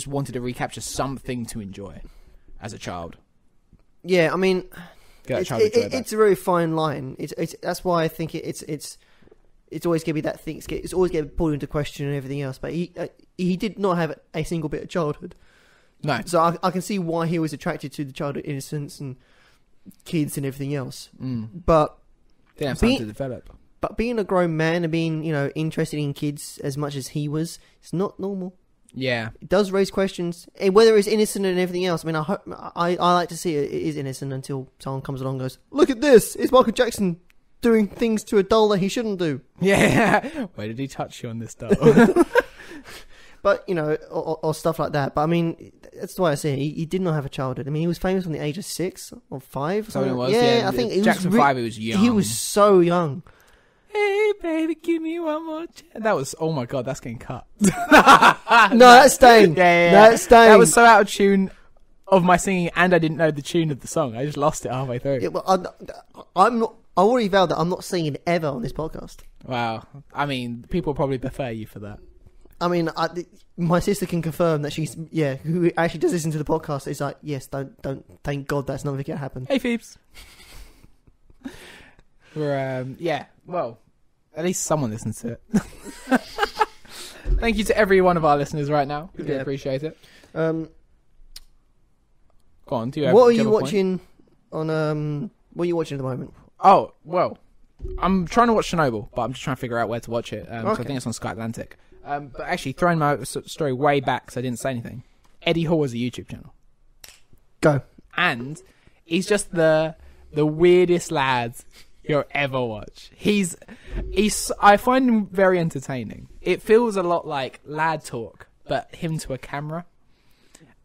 wanted to recapture something to enjoy as a child. Yeah, I mean... It's a very fine line. That's why I think it's always going to be that thing. It's always going to be pulled into question and everything else. But he did not have a single bit of childhood. No. So I can see why he was attracted to the childhood innocence and kids and everything else. But they have time to develop. But being a grown man and being interested in kids as much as he was, it's not normal. Yeah, it does raise questions, and whether it's innocent and everything else. I mean, I like to see it is innocent until someone comes along and goes, "Look at this! It's Michael Jackson doing things to a doll that he shouldn't do. Yeah. Where did he touch you on this doll? But, you know, or stuff like that. But, I mean, that's why I say he did not have a childhood. I mean, he was famous from the age of 6 or 5. Or something. It was, yeah, I think Jackson 5, he was young. He was so young. Hey, baby, give me one more chance. That was, oh my God, that's getting cut. No, that's staying. Yeah. That's staying. That was so out of tune of my singing, and I didn't know the tune of the song. I just lost it halfway through. Yeah, well, I'm not. I already vowed that I'm not singing ever on this podcast. Wow. I mean, people probably prefer you for that. I mean, my sister can confirm that she's, who actually does listen to the podcast, is like, yes, don't, thank God that's not going to happen. Hey, Phoebes. We're, well, at least someone listens to it. Thank you to every one of our listeners right now. We do appreciate it. Go on, do you have What are you watching on, what are you watching at the moment? Oh, well, I'm trying to watch Chernobyl, but I'm just trying to figure out where to watch it. So I think it's on Sky Atlantic. But actually, throwing my story way back because I didn't say anything. Eddie Hall has a YouTube channel. Go. And he's just the weirdest lad you'll ever watch. I find him very entertaining. It feels a lot like lad talk, but him to a camera.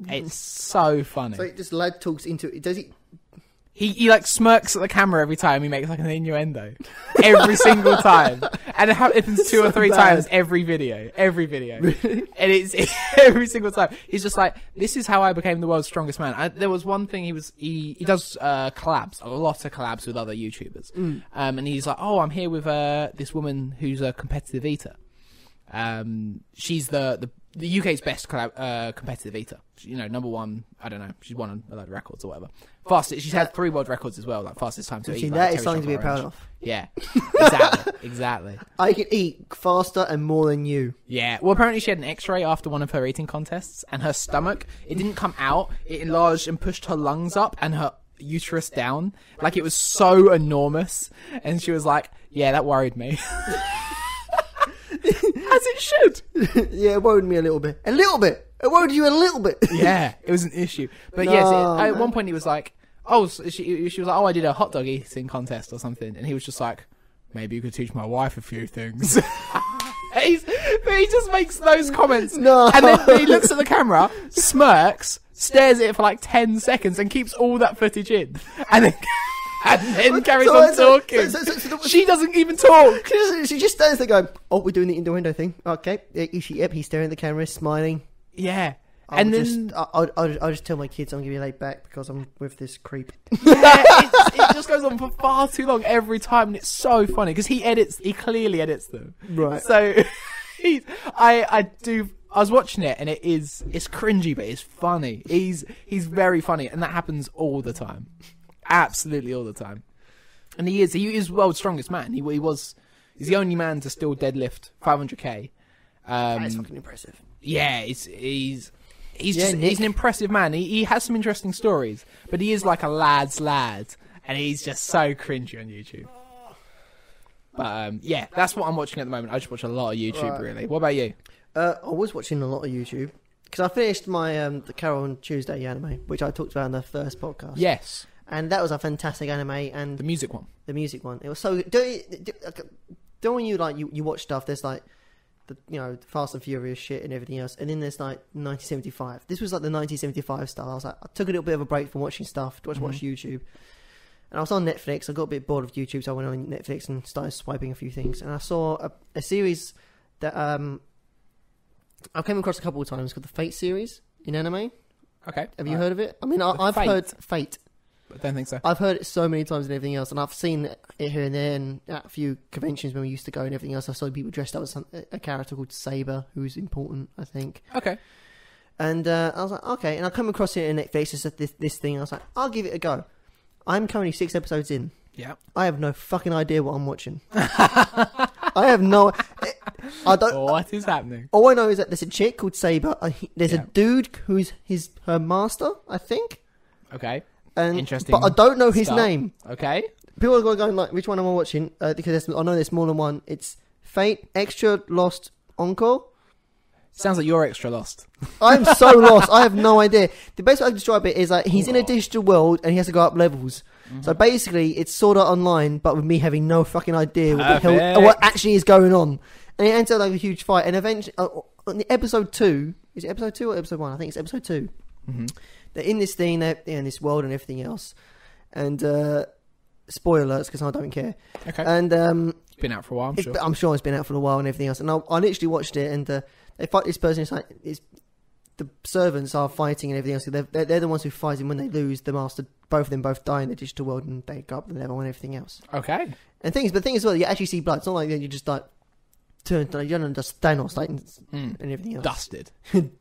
It's so funny. So just lad talks into it. Does he? He like smirks at the camera every time he makes like an innuendo. Every single time. And it happens 2 or 3 times every video. Really? And it's every single time. He's just like, this is how I became the world's strongest man. There was one thing he does collabs, a lot of collabs with other YouTubers. And he's like, oh, I'm here with this woman who's a competitive eater. She's the UK's best competitive eater. You know, number 1. I don't know. She's won a load of records or whatever. Fastest. She's had 3 world records as well. Like fastest time to eat. That is something to be proud of. Yeah, exactly. I can eat faster and more than you. Yeah. Well, apparently she had an X-ray after one of her eating contests, and her stomach, it didn't come out. It enlarged and pushed her lungs up and her uterus down. Like it was so enormous, and she was like, "Yeah, that worried me." As it should. Yeah, it worried me a little bit. A little bit. It worried you a little bit. Yeah, it was an issue. But yes, at one point he was like, oh, she was like, oh, I did a hot dog eating contest or something. And he was just like, maybe you could teach my wife a few things. He just makes those comments. No. And then he looks at the camera, smirks, stares at it for like 10 seconds and keeps all that footage in. And then carries on talking. She doesn't even talk. She just stands there going, oh, we're doing the innuendo thing. Okay. Yep, he's staring at the camera, smiling. Yeah. I'll just tell my kids I'm going to be late back because I'm with this creep. Yeah, it just goes on for far too long every time, and it's so funny because he clearly edits them. Right. So I was watching it, and it's cringy, but it's funny. He's very funny, and that happens all the time. Absolutely all the time. And he is world's strongest man. He's the only man to still deadlift 500k. That's fucking impressive. Yeah, he's an impressive man. He has some interesting stories, but he is like a lad's lad, and he's just so cringy on YouTube. But yeah, that's what I'm watching at the moment. I just watch a lot of YouTube, really. What about you? I was watching a lot of YouTube because I finished my the Carol and Tuesday anime, which I talked about in the first podcast. Yes. And that was a fantastic anime, and the music one. It was so. Don't when you watch stuff. There's like the Fast and Furious shit and everything else, and then there's like 1975. This was like the 1975 style. I was like, I took a little bit of a break from watching stuff to watch YouTube, and I was on Netflix. I got a bit bored of YouTube, so I went on Netflix and started swiping a few things, and I saw a series that I came across a couple of times called the Fate series in anime. Okay, have you heard of it? I mean, I've heard Fate. I don't think so. I've heard it so many times and everything else, and I've seen it here and there, and at a few conventions when we used to go and everything else. I saw people dressed up as a character called Saber, who's important, I think. Okay. And I was like, okay. And I come across it in Netflix, just this thing, and I was like, I'll give it a go. I'm currently 6 episodes in. Yeah. I have no fucking idea what I'm watching. I have no... I don't... What is happening? All I know is that there's a chick called Saber. There's a dude who's her master, I think. Okay. Interesting. But I don't know his name. Okay. People are going like, which one am I watching? Because I know there's more than one. It's Fate, Extra, Lost, Encore. Sounds like you're extra lost. I'm so lost. I have no idea. The best way I can describe it is like he's in a digital world and he has to go up levels. Mm-hmm. So basically, it's Sword Art Online, but with me having no fucking idea what actually is going on. And it ends up like a huge fight. And eventually, on the episode 2, is it episode 2 or episode 1? I think it's episode 2. Mm-hmm. They're in this thing, they're in this world and everything else. And spoiler alerts, because I don't care. Okay. And it's been out for a while, I'm sure it's been out for a while and everything else. And I literally watched it, and they fight this person. It's like the servants are fighting and everything else. They're the ones who fight him. When they lose, the master, both of them both die in the digital world, and they go up the level and everything else. Okay. And the thing as well, you actually see blood. It's not like you just like turn to, you don't just Thanos like and everything else.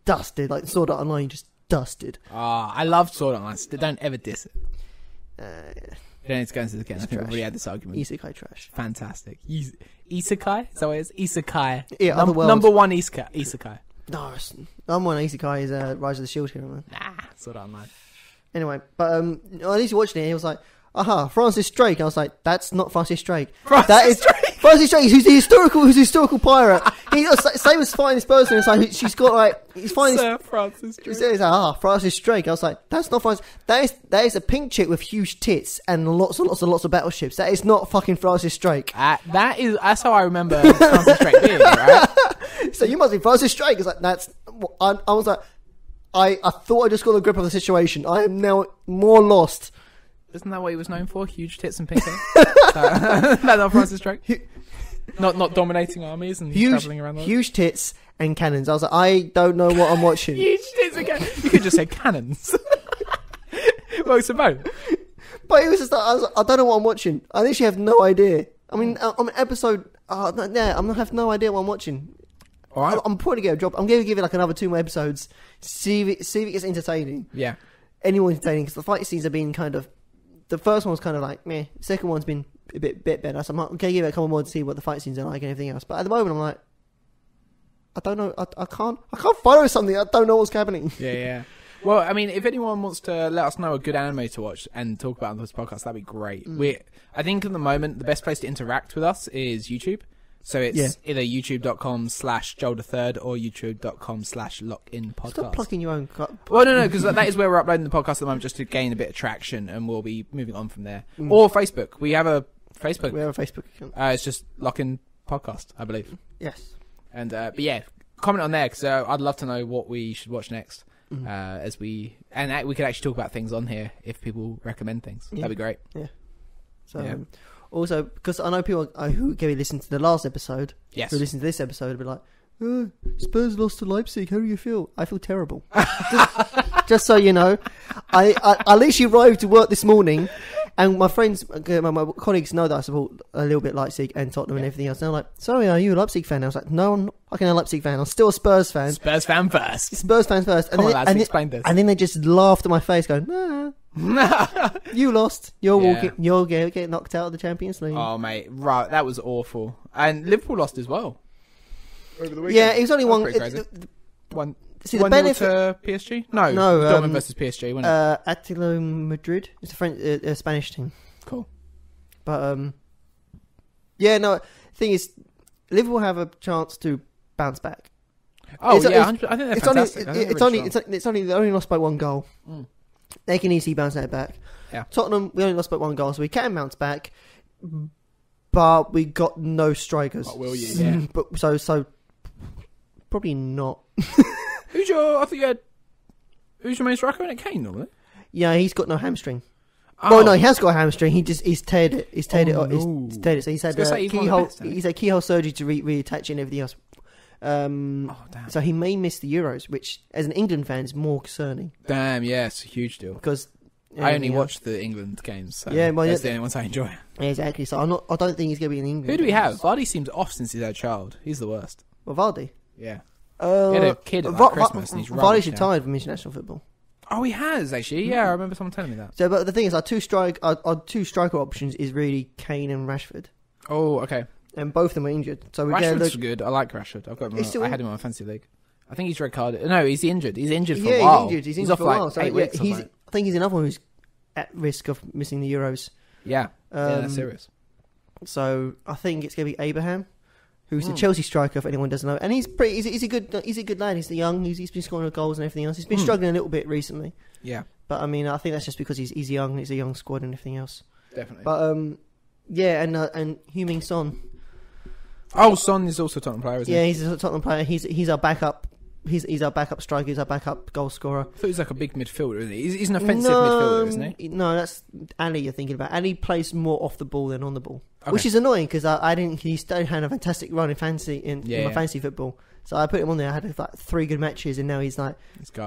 Dusted, like Sword Art Online, just dusted. I love Sword Art Online. Don't ever diss it. You don't need to go into this again. I think we've already had this argument. Isekai trash. Fantastic. Isekai? Is that what it is? Isekai. Yeah, number one Isekai. No, number one Isekai is Rise of the Shield Hero, man. Nah, Sword Art Online. Anyway, but at least watching it, he was like, aha, Francis Drake. I was like, that's not Francis Drake. Francis Drake, who's the historical pirate. Same as fighting this person. It's like she's got like he's finding Sir Francis Drake. He's like, Francis Drake. I was like, that's not Francis. That is a pink chick with huge tits and lots of battleships. That is not fucking Francis Drake. That's how I remember Francis Drake being, right? So you must be Francis Drake. It's like that's. I was like, I thought I just got a grip of the situation. I am now more lost. Isn't that what he was known for? Huge tits and pink hair? That's not Francis Drake? Not dominating armies and travelling around. Huge tits and cannons. I was like, I don't know what I'm watching. Huge tits and cannons. You could just say cannons. Well, it's a both. But it was just like, I was like, I don't know what I'm watching. I literally have no idea. I mean, I'm an episode. I have no idea what I'm watching. All right. I'm probably going to drop. I'm going to give it like another 2 more episodes. See if it gets entertaining. Yeah. Anyone entertaining, because the fight scenes have been kind of. The first one was kind of like meh. The second one's been a bit better. So I'm going to give it a couple more to see what the fight scenes are like and everything else. But at the moment, I'm like, I don't know. I can't follow something. I don't know what's happening. Yeah. Well, I mean, if anyone wants to let us know a good anime to watch and talk about on this podcast, that'd be great. I think at the moment the best place to interact with us is YouTube. So it's either youtube.com/Joel3rd or youtube.com/LockInPodcast. Stop plugging your own cup. Well, no, because that is where we're uploading the podcast at the moment, just to gain a bit of traction, and we'll be moving on from there. Or Facebook. We have a Facebook. We have a Facebook account. It's just Lock-In Podcast, I believe. Yes. And but yeah, comment on there, because I'd love to know what we should watch next. We could actually talk about things on here if people recommend things. That'd be great. Yeah. So. Also, because I know people who maybe listened to the last episode, who listened to this episode, will be like, Spurs lost to Leipzig, how do you feel? I feel terrible. just so you know, I literally arrived to work this morning, and my friends, my colleagues know that I support a little bit Leipzig and Tottenham and everything else. And they're like, sorry, are you a Leipzig fan? I was like, no, I'm not fucking a Leipzig fan. I'm still a Spurs fan. Spurs fan first. Spurs fans first. Explain this. And then they just laughed at my face going, nah. You lost. You're walking. You're going to get knocked out of the Champions League. Oh, mate. Right. That was awful. And Liverpool lost as well. Over the weekend. Yeah, it was only one. One. See, the benefit to PSG? No. Dortmund versus PSG, wasn't it? Atletico Madrid. It's a French, Spanish team. Cool. But yeah, no. Thing is, Liverpool have a chance to bounce back. Oh yeah, I think they're fantastic. They only lost by 1 goal. They can easily bounce that back. Yeah. Tottenham, we only lost by 1 goal, so we can bounce back. But we got no strikers. What will you? Yeah. But so probably not. Who's your main striker in it? Kane, normally? Yeah, he's got no hamstring. Oh no, he has got a hamstring. He's teared it. He's teared it. He's teared it. So he's had keyhole surgery to reattach it and everything else. Damn. So he may miss the Euros, which, as an England fan, is more concerning. Damn, yeah, it's a huge deal. Because I only watch the England games, so that's the only ones I enjoy. Yeah, exactly. So I don't think he's going to be in England. Who do we have? Vardy seems off since he's had a child. He's the worst. Well, Vardy? Yeah. He had a kid at Christmas, and he's Vardy's retired from international football. Oh, he has, actually. Yeah, I remember someone telling me that. So, but the thing is, our two striker options is really Kane and Rashford. Oh, okay. And both of them are injured. So Rashford's good. I like Rashford. I had him on my fantasy league. I think he's red carded. No, he's injured. He's injured for a while. He's injured for a while. So 8 weeks. I think he's another one who's at risk of missing the Euros. Yeah, that's serious. So I think it's going to be Abraham, who's the Chelsea striker, if anyone doesn't know. And he's a good lad. He's young. He's been scoring goals and everything else. He's been struggling a little bit recently. Yeah. But I mean, I think that's just because he's young. He's a young squad and everything else. Definitely. But yeah, and Heung-min Son. Oh, Son is also a Tottenham player, isn't he? Yeah, he's a Tottenham player. He's our backup. He's our backup striker. He's our backup goal scorer. I thought he was like a big midfielder, isn't he? He's an offensive midfielder, isn't he? No, that's Ali you're thinking about. Ali plays more off the ball than on the ball, Okay. which is annoying because I didn't. He still had a fantastic run in fantasy in my fantasy football. So I put him on there. I had like 3 good matches, and now he's like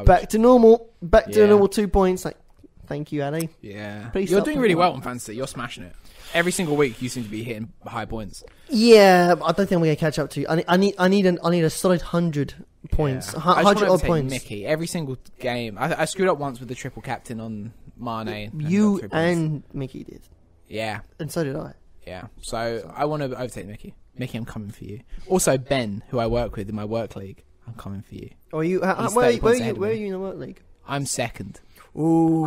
back to normal. Back to normal 2 points. Like, thank you, Ali. Yeah, Please you're doing really well on fantasy. You're smashing it. Every single week, you seem to be hitting high points. Yeah, I don't think we're gonna catch up to you. I need a solid 100 points. Yeah. 100 odd points. Mickey, every single game. I screwed up once with the triple captain on Mane. You and Mickey did. Yeah, and so did I. Yeah, so I want to overtake Mickey. Mickey, I'm coming for you. Also, Ben, who I work with in my work league, I'm coming for you. Oh, you? Where are you in the work league? I'm second. Ooh.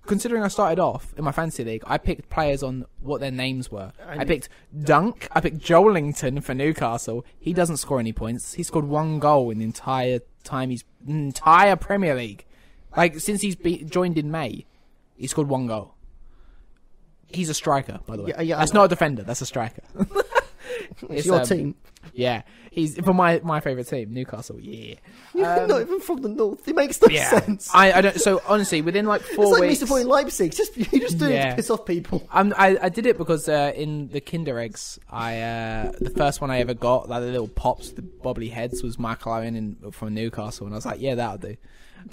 Considering I started off in my fantasy league, I picked players on what their names were. I picked Dunk. I picked Joelinton for Newcastle. He doesn't score any points. He scored 1 goal in the entire Premier League. Like, since he's joined in May, he scored 1 goal. He's a striker, by the way. Yeah, that's not a defender. That's a striker. It's your team. Yeah, he's for my favourite team, Newcastle. Yeah, not even from the north. It makes no sense. I don't. So honestly, within like 4 it's like weeks, Mr. Point in Leipzig. You just do it to piss off people. I did it because in the Kinder eggs, the first one I ever got, like the little pops, the bobbly heads, was Michael Owen from Newcastle, and I was like, yeah, that'll do.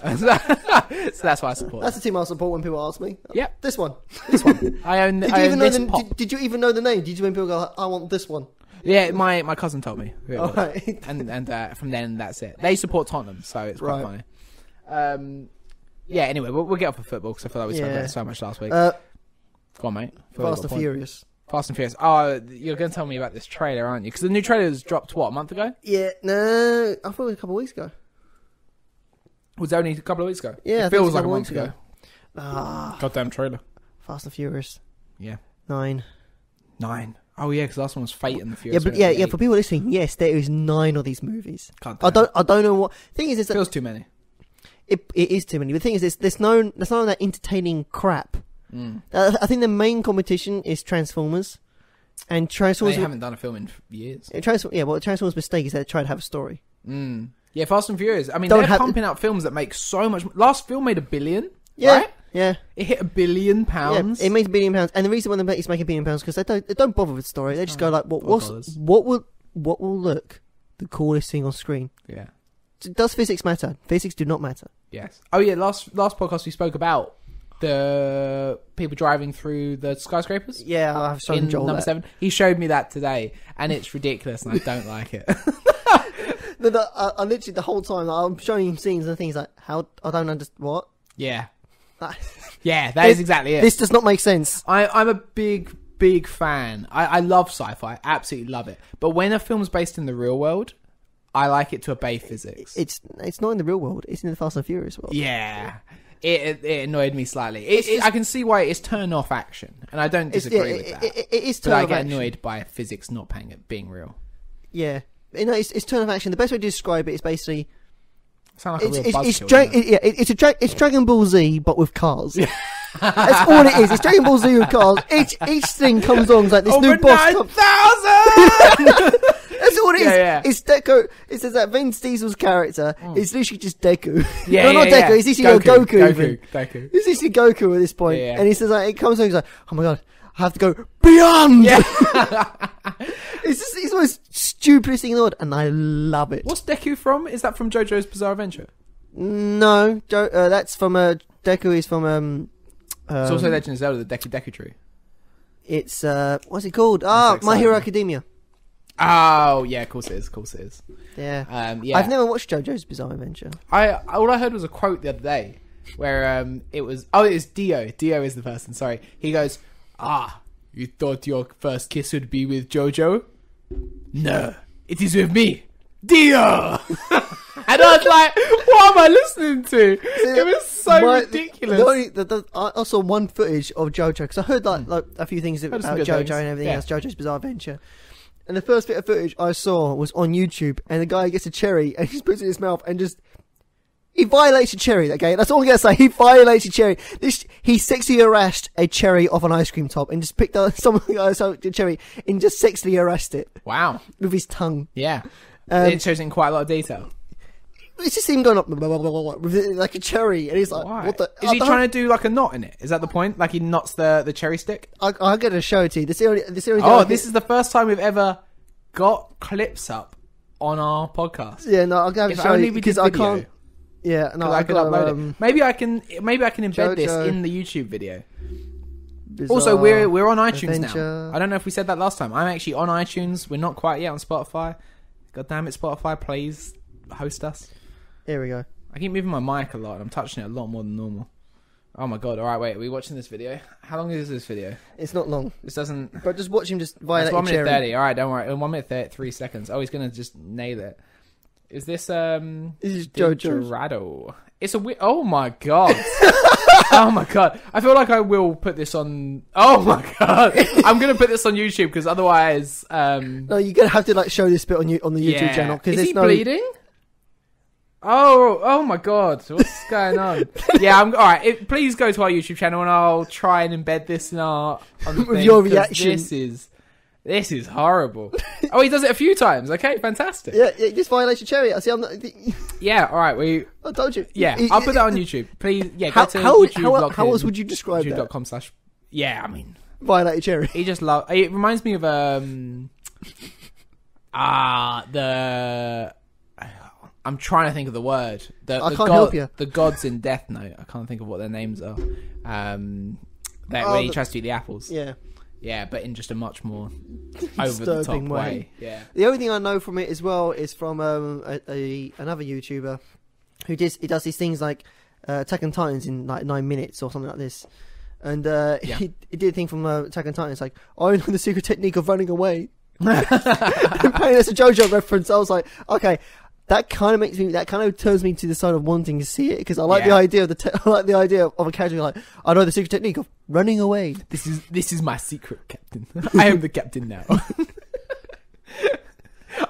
So that's why I support. That's the team I support when people ask me. Yep, this one. I own. Did you even know the name? Did you when people go, I want this one? Yeah, my cousin told me. All right. and from then that's it. They support Tottenham, so it's quite funny. Yeah. Anyway, we'll get off of football because I feel like we spoke about it so much last week. Go on, mate. Fast and Furious. Fast and Furious. Oh, you're going to tell me about this trailer, aren't you? Because the new trailer was dropped a month ago? Yeah. No, I thought it was a couple of weeks ago. Was it only a couple of weeks ago? Yeah, it feels like a month ago. Goddamn trailer. Fast and Furious. Yeah. 9. Oh yeah, because last one was Fate and the Furious. Yeah, but for people listening, yes, there is 9 of these movies. I don't know what thing is. It feels too many. It is too many. But the thing is, there's none of that entertaining crap. I think the main competition is Transformers, and Transformers. They haven't done a film in years. Transformers' mistake is they tried to have a story. Yeah, Fast and Furious. I mean, they're pumping out films that make so much. Last film made $1 billion. Yeah. Right? Yeah, it hit £1 billion. Yeah, it made £1 billion, and the reason why it's making £1 billion because they don't bother with story. They just go like, what will look the coolest thing on screen? Yeah. Does physics matter? Physics do not matter. Yes. Oh yeah. Last podcast we spoke about the people driving through the skyscrapers. Yeah, I've shown Joel number 7. He showed me that today, and it's ridiculous, and I don't like it. I literally the whole time I'm showing him scenes and things like how I don't understand what. Yeah. Yeah, that is exactly it. This does not make sense. I'm a big fan. I love sci-fi, absolutely love it. But when a film's based in the real world, I like it to obey physics. It's not in the real world. It's in the Fast and Furious world. Yeah, it annoyed me slightly. I can see why it's turn off action, and I don't disagree with that. It is turn off action. But I get annoyed by physics not being real. Yeah, it's turn off action. The best way to describe it is basically. Sound like a real buzzkill, it's Dragon Ball Z but with cars. That's all it is. It's Dragon Ball Z with cars. Each thing comes on like this new boss. 9,000. That's all it is. Yeah. It's Deku. It says that Vin Diesel's character is literally just Deku. Not Deku. It's literally Goku. Goku. It's literally Goku at this point. Yeah. And he says like it comes on. He's like, oh my god, I have to go beyond. Yeah. It's the most stupidest thing in the world, and I love it. What's Deku from? Is that from JoJo's Bizarre Adventure? No, that's from Deku is from it's also Legend of Zelda, the Deku tree. It's what's it called? My Hero Academia. Oh yeah, of course it is. Yeah. Yeah. I've never watched JoJo's Bizarre Adventure. All I heard was a quote the other day where it was Dio. Dio is the person. Sorry, he goes, you thought your first kiss would be with JoJo? No, it is with me, Dio. And I was like, what am I listening to? It was so ridiculous. I saw one footage of JoJo because I heard like a few things about JoJo and everything else. JoJo's Bizarre Adventure. And the first bit of footage I saw was on YouTube, and the guy gets a cherry and he just puts it in his mouth and just He violated Cherry, okay? That's all I'm going to say. He violated Cherry. He sexually harassed a cherry off an ice cream top and just picked up some cherry and just sexually harassed it. Wow. With his tongue. Yeah. It shows in quite a lot of detail. It's just him going up with it like a cherry. And he's like, why? What the... Is he trying to do like a knot in it? Is that the point? Like he knots the cherry stick? I'm going to show it to you. This is the first time we've ever got clips up on our podcast. Yeah, no, I'm going to show you because I can't... Yeah, no, I could upload it. Maybe I can embed this in the YouTube video. Bizarre also, we're on iTunes adventure. now. I don't know if we said that last time. I'm actually on iTunes. We're not quite yet on Spotify. God damn it, Spotify, please host us. Here we go. I keep moving my mic a lot and I'm touching it a lot more than normal. Oh my god, alright, wait, are we watching this video? How long is this video? It's not long. This doesn't... But just watch him just violate 1 minute cherry. 30, alright, don't worry. 1 minute 33 seconds. Oh, he's gonna just nail it. Is this, This is JoJos. It's a oh my god. Oh my god. I feel like I will put this on... Oh my god. I'm gonna put this on YouTube because otherwise... No, you're gonna have to like show this bit on the YouTube channel. Is he bleeding? Oh my god, what's going on? Yeah, alright, please go to our YouTube channel and I'll try and embed this in on the with thing, your reaction. This is horrible. Oh, he does it a few times, okay, fantastic. Yeah, just violate your cherry. I see, I'm not... Yeah, alright, I told you. Yeah, I'll put that on YouTube. Please, yeah, go to YouTube. How else would you describe that? YouTube.com/ Yeah, I mean... Violate your cherry. He just loves... It reminds me of, I'm trying to think of the word. I can't help you. The gods in Death Note. I can't think of what their names are. Where he tries to eat the apples. Yeah. Yeah, but in just a much more over-the-top way. Yeah. The only thing I know from it as well is from another YouTuber who does these things like Attack on Titans in like 9 minutes or something like this. And he did a thing from Attack on Titans like, I know the secret technique of running away. And playing as a JoJo reference, I was like, okay... That kind of turns me to the side of wanting to see it because I like the idea of a character like, I know the secret technique of running away. This is my secret, Captain. I am the captain now.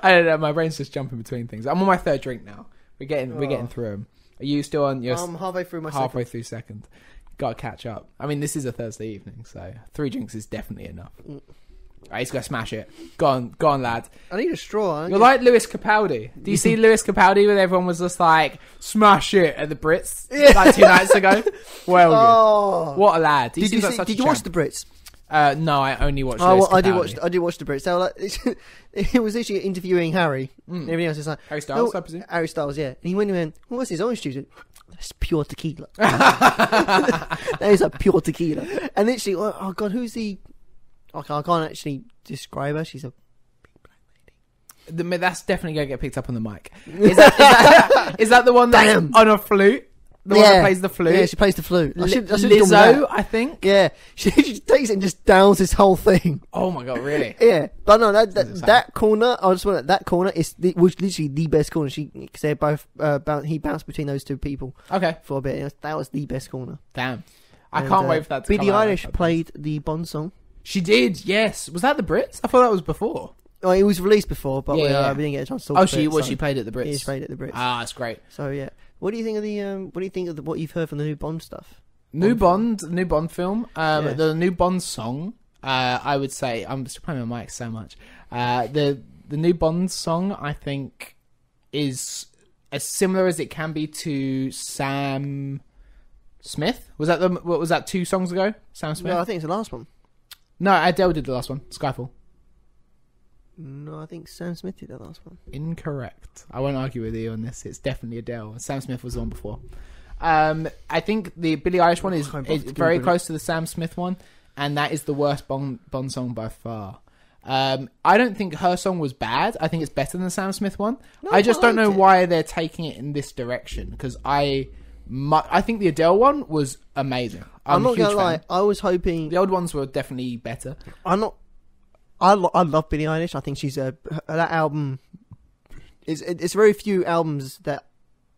I don't know. My brain's just jumping between things. I'm on my third drink now. We're getting through them. Are you still on your? I'm halfway through my second. Got to catch up. I mean, this is a Thursday evening, so 3 drinks is definitely enough. Right, he's gonna smash it. Go on, lad. I need a straw. You're like Lewis Capaldi. Do you see Lewis Capaldi when everyone was just like, smash it at the Brits like 2 nights ago? Well, good. What a lad. Did you watch the Brits? No, I only watched Lewis Capaldi. I did watch the Brits. So like, it was literally interviewing Harry. Everything else is like Harry Styles, I presume. Harry Styles, yeah. And he went, what's his orange juice? That's pure tequila. That is a pure tequila. And literally, oh god, who's the... Okay, I can't actually describe her. She's a big black lady. That's definitely going to get picked up on the mic. Is that the one that's on a flute? The one that plays the flute? Yeah, she plays the flute. Lizzo, I think? Yeah. She takes it and just downs this whole thing. Oh my god, really? Yeah. But no, that corner, I just want that corner was literally the best corner. Because they both, he bounced between those two people. Okay. For a bit. That was the best corner. Damn. I can't wait for that to Billie Eilish played the Bond song. She did, yes. Was that the Brits? I thought that was before. Oh, it was released before, but we didn't get a chance to talk about it. She played at the Brits. Yeah, she played at the Brits. Ah, that's great. So yeah, what do you think of what you've heard from the new Bond stuff? New Bond film. The new Bond song. I would say I'm still playing my mic so much. The new Bond song, I think, is as similar as it can be to Sam Smith. Was that 2 songs ago? Sam Smith. No, I think it's the last one. No, Adele did the last one. Skyfall. No, I think Sam Smith did the last one. Incorrect. I won't argue with you on this. It's definitely Adele. Sam Smith was the one before. I think the Billie Eilish one is very close to the Sam Smith one, and that is the worst Bond song by far. I don't think her song was bad. I think it's better than the Sam Smith one. No, I just don't know why they're taking it in this direction, because I think the Adele one was amazing. I'm not gonna lie. I was hoping the old ones were definitely better. I love Billie Eilish. I think she's that album. It's very few albums that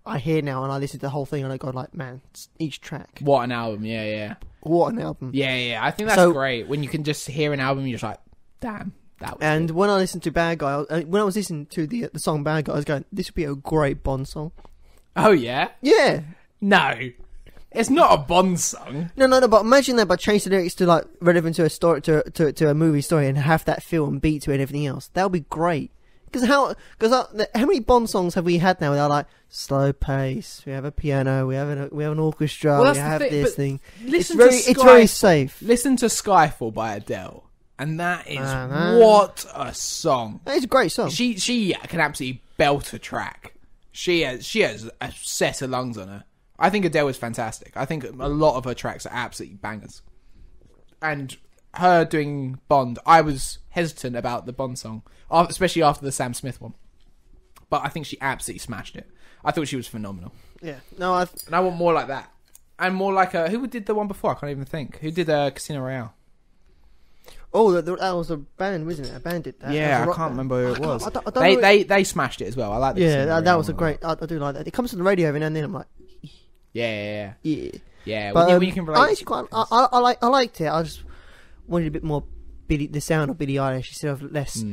I hear now and I listen to the whole thing and I go like, man, each track. What an album! Yeah. What an album! Yeah. I think that's great when you can just hear an album. And you're just like, damn. That was and good. When I listened to Bad Guy, when I was listening to the song Bad Guy, I was going, this would be a great Bond song. Oh yeah? Yeah. No. It's not a Bond song. No, but imagine that, but change the lyrics to like relevant to a story, to a movie story, and have that feel and beat to it and everything else. That would be great. Because how many Bond songs have we had now? They're like slow pace. We have a piano. We have an orchestra. Well, we have this thing. It's very safe. Listen to Skyfall by Adele, and that is what a song. It's a great song. She can absolutely belt a track. She has a set of lungs on her. I think Adele is fantastic. I think a lot of her tracks are absolutely bangers. And her doing Bond, I was hesitant about the Bond song, especially after the Sam Smith one. But I think she absolutely smashed it. I thought she was phenomenal. Yeah. No, and I want more like that. And more like who did the one before? I can't even think. Who did Casino Royale? Oh, that was a band, wasn't it? A band did that. Yeah, I can't remember who it was. I don't know. They smashed it as well. I like the that was a great... I do like that. It comes to the radio every now and then, I'm like... Yeah. But, when you can relate. I liked it. I just wanted a bit more the sound of Billie Eilish instead of less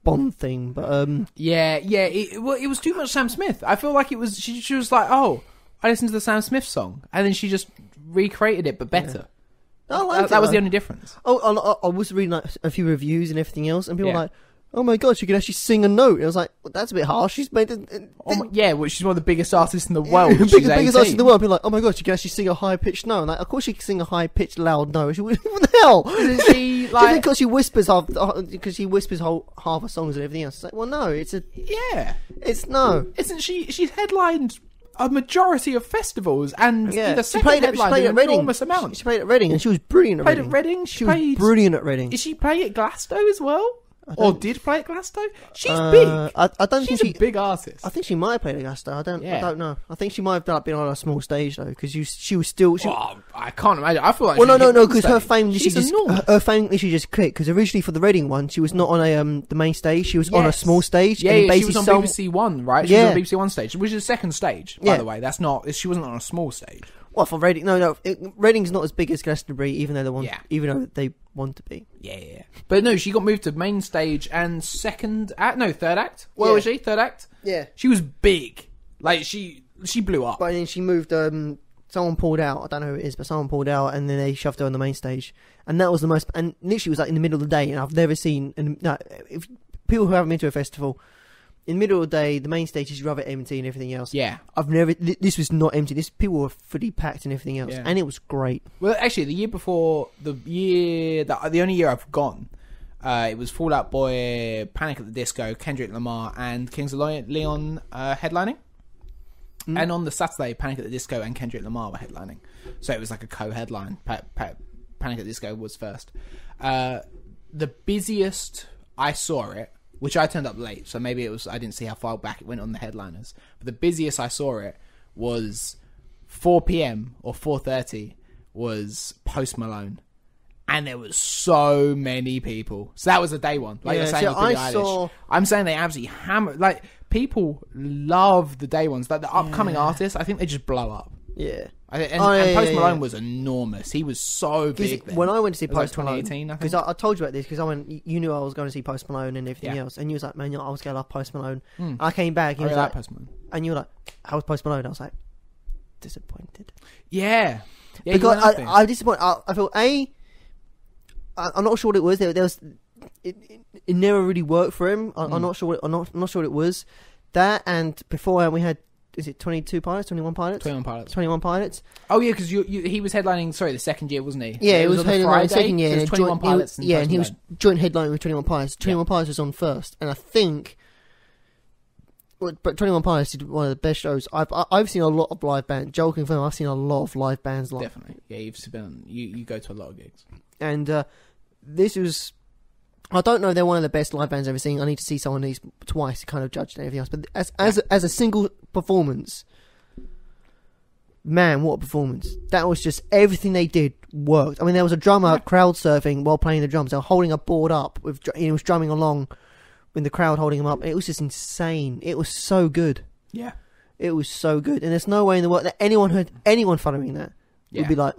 Bond thing. But it was too much Sam Smith. I feel like it was. She was like, oh, I listened to the Sam Smith song, and then she just recreated it, but better. Yeah. That was the only difference. I was reading like a few reviews and everything else, and people were like, oh my god, she can actually sing a note. And I was like, well, that's a bit harsh. She's made it. She's one of the biggest artists in the world. Biggest artist in the world. People like, oh my god, she can actually sing a high pitched note. And like, of course she can sing a high pitched loud note. What the hell? Isn't she like? Because she whispers half a songs and everything else. It's like, well, no, it's no. Isn't she? She's headlined a majority of festivals, and she played at Reading. Enormous amount. She played at Reading, and she was brilliant at Reading. She was brilliant at Reading. Is she playing at Glasgow as well? Or did play at Glasgow? She's big. I don't She's think a big artist. I think she might have played at Glasgow. I don't know. I think she might have been on a small stage though, because she was still. I can't imagine. I feel like. Well, no, because her fame she just clicked. Because originally for the Reading one, she was not on the main stage. She was on a small stage. Yeah, she was on BBC One, right? She was on BBC One stage, which is the second stage, by the way. That's not. She wasn't on a small stage. Well, for Reading, no. Reading's not as big as Glastonbury, even though they want to be. Yeah. But no, she got moved to main stage and third act. Where was she? Third act. Yeah, she was big. Like she blew up. But then she moved. Someone pulled out. I don't know who it is, but someone pulled out, and then they shoved her on the main stage, and that was the most. And literally, it was like in the middle of the day, and I've never seen. If people who haven't been to a festival. In the middle of the day, the main stage is rather empty and everything else. Yeah. This was not empty. People were fully packed and everything else. Yeah. And it was great. Well, actually, the year before, the only year I've gone, it was Fall Out Boy, Panic at the Disco, Kendrick Lamar, and Kings of Leon headlining. And on the Saturday, Panic at the Disco and Kendrick Lamar were headlining. So it was like a co-headline. Panic at the Disco was first. The busiest I saw it, which I turned up late, so maybe it was I didn't see how far back it went on the headliners. But the busiest I saw it was 4 p.m. or 4:30 was Post Malone, and there was so many people. So that was the day one. Like you're saying, with Billie Eilish. I'm saying they absolutely hammer. Like people love the day ones. Like the upcoming artists, I think they just blow up. Yeah. And Post Malone was enormous. He was so big then. When I went to see Post Malone, 2018, because I told you about this, because I went, you knew I was going to see Post Malone and everything else, and you was like, man, I was going to love Post Malone. I came back, and he was like, Post Malone. And you were like, how was Post Malone? I was like, disappointed. Yeah, because I'm disappointed. I feel I'm not sure what it was. There was it never really worked for him. I'm not sure. I'm not sure what it was. That, and before we had. Is it 22 pilots? 21 pilots? 21 pilots. Oh, yeah, because he was headlining, the second year, wasn't he? Yeah, it was headlining the second year. 21 pilots. And he was joint headlining with 21 pilots. 21 pilots was on first. And I think... But 21 pilots did one of the best shows. I've seen a lot of live bands. Joel can confirm, I've seen a lot of live bands live. Definitely. Yeah, you go to a lot of gigs. And this was... I don't know if they're one of the best live bands I've ever seen. I need to see someone of these twice to kind of judge and everything else. But as a single performance, man, what a performance. That was just everything they did worked. I mean, there was a drummer crowd surfing while playing the drums. They were holding a board up. He was drumming along with the crowd holding him up. It was just insane. It was so good. Yeah. It was so good. And there's no way in the world that anyone following that would be like,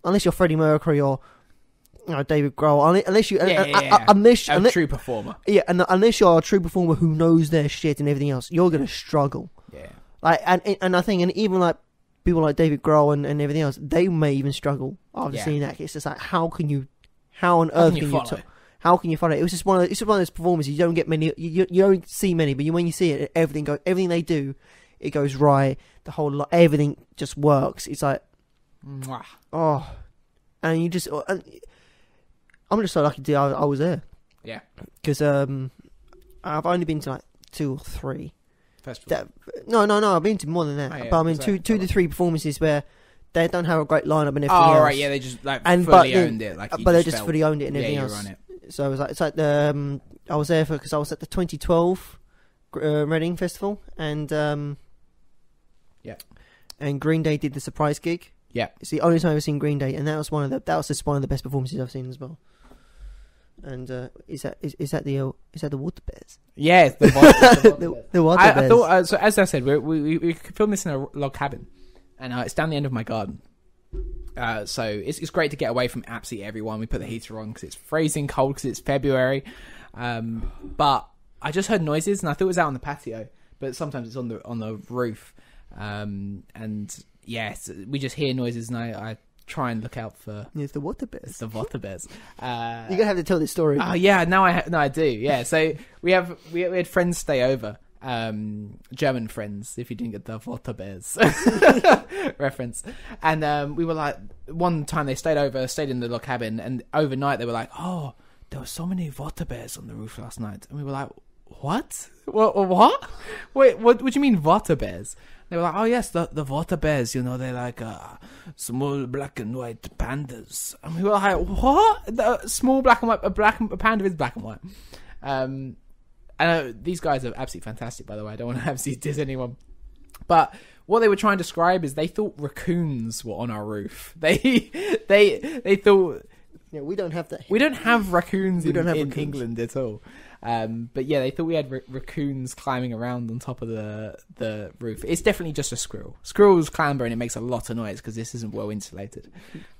unless you're Freddie Mercury or... David Grohl. Unless you, a true performer. Yeah, and unless you're a true performer who knows their shit and everything else, you're gonna struggle. Yeah. Like, and I think, and even like people like David Grohl and everything else, they may even struggle after seeing that. It's just like, how on earth can you how can you follow it? It's just one of those performances you don't get many. You don't see many, but when you see it, everything they do, it goes right. The whole lot, everything just works. It's like, and you just. I'm just so lucky I was there. Yeah. Because I've only been to like 2 or 3 festivals. No, I've been to more than that. But I mean, two to 3 performances where they don't have a great lineup and everything else. Oh, right, yeah, they just fully owned it. Like, but they just fully owned it and everything else. On it. So it was like, it's like I was there because I was at the 2012 Reading Festival, and and Green Day did the surprise gig. Yeah, it's the only time I've ever seen Green Day, and that was just one of the best performances I've seen as well. And is that the Water Bears? Yeah, it's the Water Bears. I thought so. As I said, we filmed this in a log cabin, and it's down the end of my garden. So it's great to get away from absolutely everyone. We put the heater on because it's freezing cold because it's February. But I just heard noises, and I thought it was out on the patio, but sometimes it's on the roof. And yes, we just hear noises, and I try and look out for. It's the Water Bears. The Water Bears. You're gonna have to tell this story. Oh yeah, no, I do. Yeah, so we had friends stay over. German friends, if you didn't get the Water Bears reference. And we were like, one time they stayed in the log cabin, and overnight they were like, oh, there were so many Water Bears on the roof last night. And we were like, what? What? Wait, what do you mean Water Bears? They were like, oh yes, the Water Bears, they're like small black and white pandas. And we were like, what? The small black and white, a panda is black and white. I know these guys are absolutely fantastic, by the way. I don't want to absolutely diss anyone. But what they were trying to describe is they thought raccoons were on our roof. They thought... Yeah, we don't have that here. We don't have raccoons in England at all. But yeah, they thought we had raccoons climbing around on top of the roof. It's definitely just a squirrel. Squirrels clamber and it makes a lot of noise because this isn't well insulated.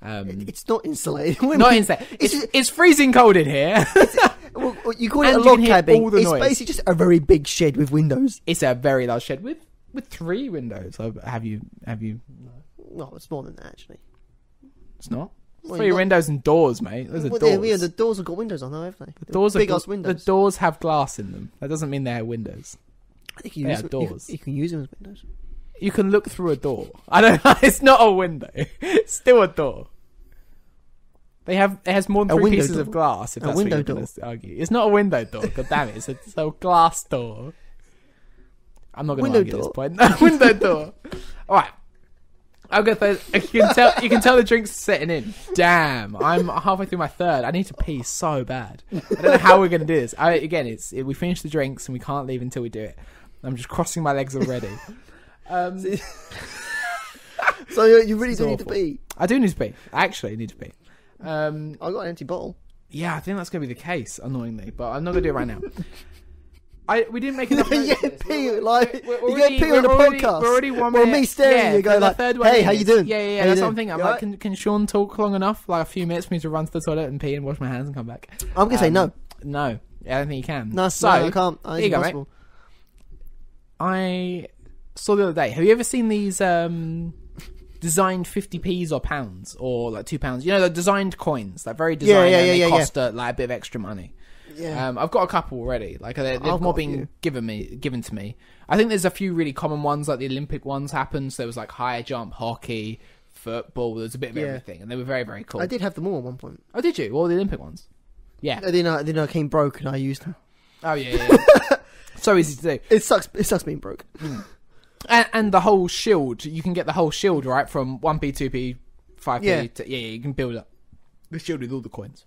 It's not insulated. Not insulated. It's freezing cold in here. Well, you call it a log cabin. It's basically just a very big shed with windows. It's a very large shed with 3 windows. Have you? No, it's more than that actually. It's not. 3 windows and doors, mate. Those are doors. Yeah, the doors have got windows on them, haven't they? The doors big ass windows. The doors have glass in them. That doesn't mean they're windows. I think you can use them as windows. You can look through a door. I don't know. It's not a window. It's still a door. It has more than 3 pieces of glass. If that's what you're going to argue, it's not a window door. God damn it! It's a glass door. I'm not going to argue this point. Window door. All right. I'll go third. You can tell the drink's setting in. Damn, I'm halfway through my third. I need to pee so bad. I don't know how we're going to do this. We finish the drinks and we can't leave until we do it. I'm just crossing my legs already. So you really do need to pee? I do need to pee. I actually need to pee. I've got an empty bottle. Yeah, I think that's going to be the case, annoyingly, but I'm not going to do it right now. We didn't make enough notes. You get pee on the podcast. We're already 1 minute. Well, me staring at you, go like, hey, how you doing? Yeah. That's what I'm thinking. I'm like, can Sean talk long enough? Like a few minutes for me to run to the toilet and pee and wash my hands and come back. I'm going to say no. No. I don't think you can. No, I can't. Here you go, mate. I saw the other day. Have you ever seen these designed 50p's or pounds or like £2? The designed coins, like very designed and they cost like a bit of extra money. Yeah. I've got a couple already. Like they've more been given to me. I think there's a few really common ones, like the Olympic ones happened. So there was like high jump, hockey, football. There was a bit of everything, and they were very, very cool. I did have them all at one point. Oh, did you? All the Olympic ones? Yeah. Then I came broke and I used them. Oh yeah. So easy to do. It sucks being broke. And the whole shield. You can get the whole shield right from 1p, 2p, 5p. Yeah. You can build up the shield with all the coins.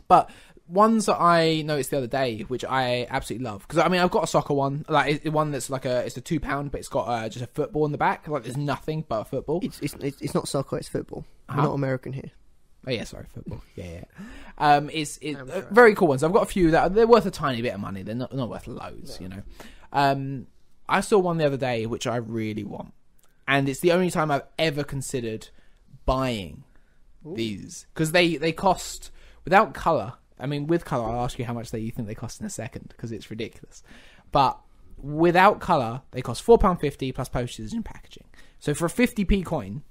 But ones that I noticed the other day, which I absolutely love, because I've got a soccer one, like one that's like it's a £2, but it's got just a football in the back. Like there's nothing but a football. It's not soccer, it's football. We're not American here. Oh yeah, sorry, football. Yeah. It's very cool ones. I've got a few that they're worth a tiny bit of money. They're not worth loads, I saw one the other day which I really want, and it's the only time I've ever considered buying these, because they cost without colour. I mean, with colour, I'll ask you how much you think they cost in a second, because it's ridiculous. But without colour, they cost £4.50 plus postage and packaging. So for a 50p coin,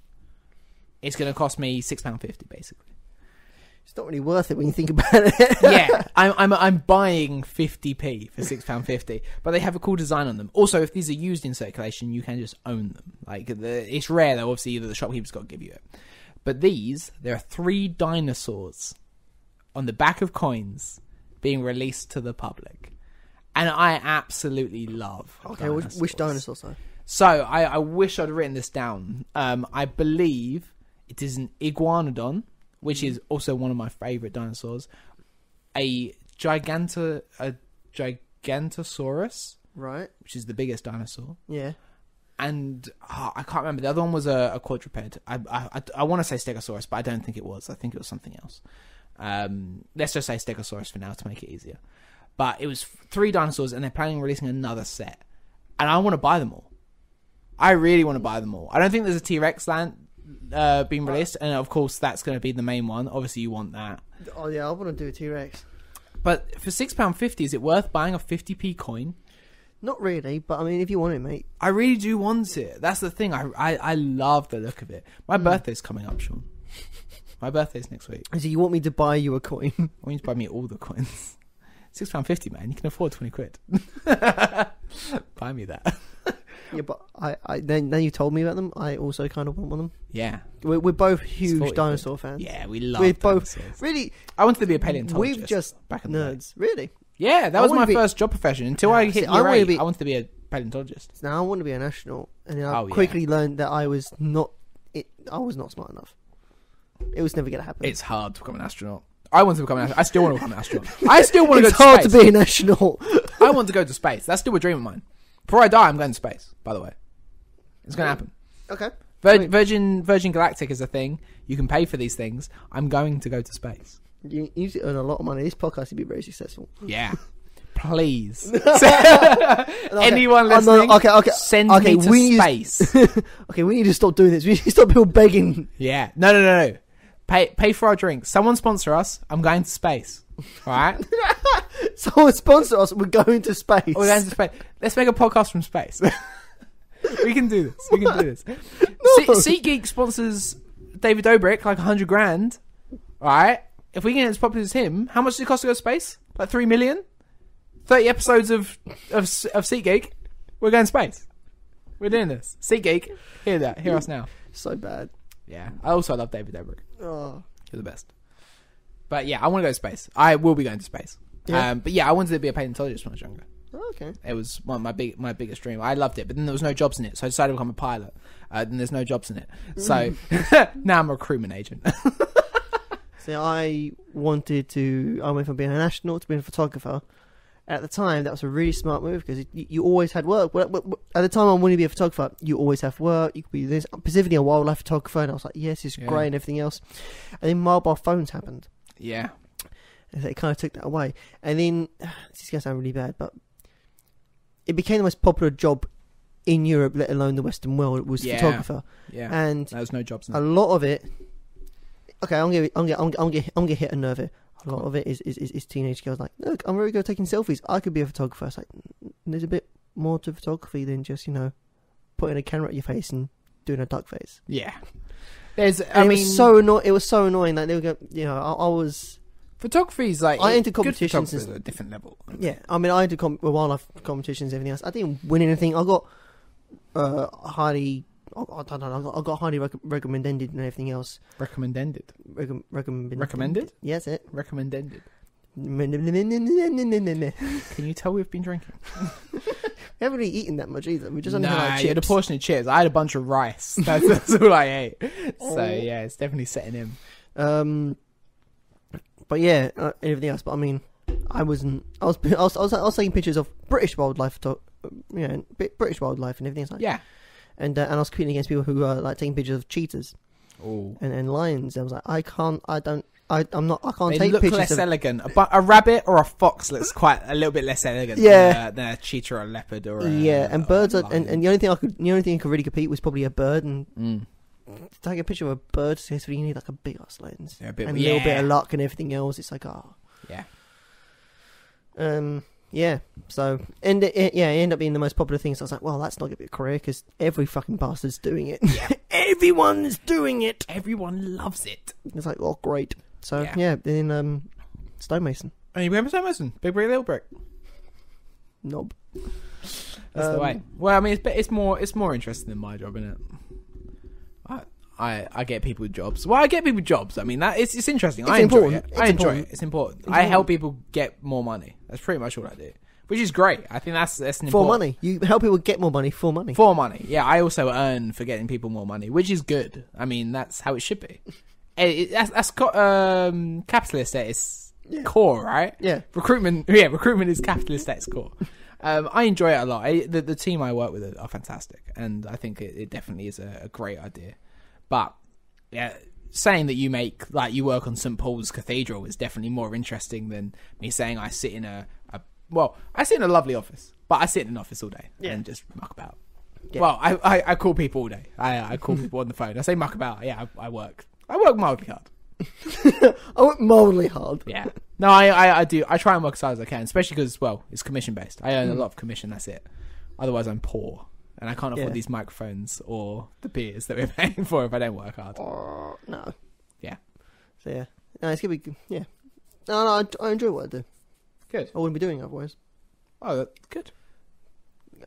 it's going to cost me £6.50 basically. It's not really worth it when you think about it. Yeah, I'm buying 50p for £6.50, but they have a cool design on them. Also, if these are used in circulation, you can just own them. Like it's rare though. Obviously, either the shopkeeper's got to give you it. But there are 3 dinosaurs on the back of coins being released to the public, and I absolutely love. Okay, which dinosaurs though? So I wish I'd written this down. I believe it is an iguanodon, which is also one of my favourite dinosaurs. A Gigantosaurus, right? Which is the biggest dinosaur. Yeah. And I can't remember. The other one was a quadruped. I want to say Stegosaurus, but I don't think it was. I think it was something else. Let's just say Stegosaurus for now to make it easier. But it was 3 dinosaurs, and they're planning on releasing another set. And I want to buy them all. I really want to buy them all. I don't think there's a T-Rex land being released, and of course that's going to be the main one. Obviously you want that. Oh yeah, I want to do a T-Rex. But for £6.50, is it worth buying a 50p coin? Not really, but I mean, if you want it, mate. I really do want it. That's the thing. I love the look of it. My birthday's coming up, Sean. My birthday's next week. So you want me to buy you a coin? I want you to buy me all the coins. £6.50, man. You can afford 20 quid. Buy me that. Yeah, but then you told me about them. I also kind of want one of them. Yeah, we're both huge dinosaur fans. Yeah, we love. We're dinosaurs. Both really. I wanted to be a paleontologist. We've just back in nerds, really. Yeah, that was my first job profession. Until I hit year 8, I wanted to be a paleontologist. Now I want to be an astronaut, and then I quickly learned that I was not smart enough. It was never going to happen. It's hard to become an astronaut. I want to become an astronaut. I still want to become an astronaut. I still want to go to space. It's hard to be an astronaut. I want to go to space. That's still a dream of mine. Before I die, I'm going to space, by the way. It's going to happen. Okay. Virgin Galactic is a thing. You can pay for these things. I'm going to go to space. You need to earn a lot of money. This podcast will be very successful. Yeah. Please. Anyone listening, send me to space. Okay, we need to stop doing this. We need to stop people begging. Yeah. No. Pay for our drinks. Someone sponsor us. I'm going to space. All right? Someone sponsor us. We're going to space. We're going to space. Let's make a podcast from space. We can do this. No. SeatGeek sponsors David Dobrik like $100,000. All right? If we get as popular as him, how much does it cost to go to space? Like 3 million? 30 episodes of SeatGeek. We're going to space. We're doing this. SeatGeek, hear us now. So bad. Yeah. I also love David Dobrik. Oh. You're the best. But yeah, I want to go to space. I will be going to space. Yeah. But yeah, I wanted to be a paleontologist when I was younger. Oh, okay. It was one of my biggest dream. I loved it, but then there was no jobs in it, so I decided to become a pilot. Then there's no jobs in it, so now I'm a recruitment agent. See, I went from being an astronaut to being a photographer. At the time, that was a really smart move because you always had work. At the time, I wanted to be a photographer. You always have work. You could be this, specifically a wildlife photographer, and I was like, yes, it's great and everything else. And then mobile phones happened. Yeah. And so it kind of took that away. And then, this is going to sound really bad, but it became the most popular job in Europe, let alone the Western world. It was photographer. Yeah. And there was no jobs. A lot of it. Okay, I'm gonna hit a nerve here. A lot of it is teenage girls like, look, I'm very good at taking selfies. I could be a photographer. It's like, there's a bit more to photography than just, putting a camera at your face and doing a duck face. Yeah. It was so annoying that they would go, I was. Photography is like. I entered competitions. At a different level. Yeah. I mean, I entered wildlife competitions and everything else. I didn't win anything. I got highly. I don't know. I got highly recommended and everything else. Recommended? Recommended? Yes, it. Recommended. Can you tell we've been drinking? We haven't really eaten that much either. We just only had like chips. You had a portion of chips. I had a bunch of rice. That's all I ate. So yeah, it's definitely setting in. But yeah, everything else. But I mean, I was taking pictures of British wildlife, British wildlife and everything else. Like, yeah. And I was competing against people who are like taking pictures of cheetahs and lions. And I was like, I can't they take look pictures. Less elegant. A rabbit or a fox looks quite a little bit less elegant. Than a cheetah or a leopard or and birds are, and the only thing I could really compete was probably a bird. And to take a picture of a bird, so you need like a big ass lens and a little bit of luck and everything else. It's like yeah. Yeah. So, and it ended up being the most popular thing. So I was like, well, that's not going to be a career because every fucking bastard's doing it. Yeah. Everyone is doing it. Everyone loves it. It's like, oh, great. So, yeah, then stonemason. And you became a stonemason. Big brick, little brick. Knob. That's the way. Well, I mean, it's more interesting than my job, isn't it? I get people jobs. Well, I get people jobs. I mean, it's interesting. I enjoy it. I enjoy it. It's important. I help people get more money. That's pretty much what I do, which is great. I think that's an important. For money. You help people get more money for money. For money. Yeah, I also earn for getting people more money, which is good. I mean, that's how it should be. That's capitalist at its core, right? Yeah. Recruitment is capitalist at its core. I enjoy it a lot. The team I work with are fantastic, and I think it definitely is a great idea. But yeah, saying that you work on St. Paul's Cathedral is definitely more interesting than me saying I sit in I sit in a lovely office, but I sit in an office all day and just muck about. Yeah. Well, I call people all day. I call people on the phone. I say muck about. Yeah, I work. I work mildly hard. I work mildly hard. Yeah. No, I do. I try and work as hard as I can, especially because, well, it's commission based. I earn a lot of commission. That's it. Otherwise, I'm poor. And I can't afford these microphones or the beers that we're paying for if I don't work hard. No. Yeah. So, yeah. No, it's going to be... Yeah. No, I enjoy what I do. Good. I wouldn't be doing it otherwise. Oh, that's good.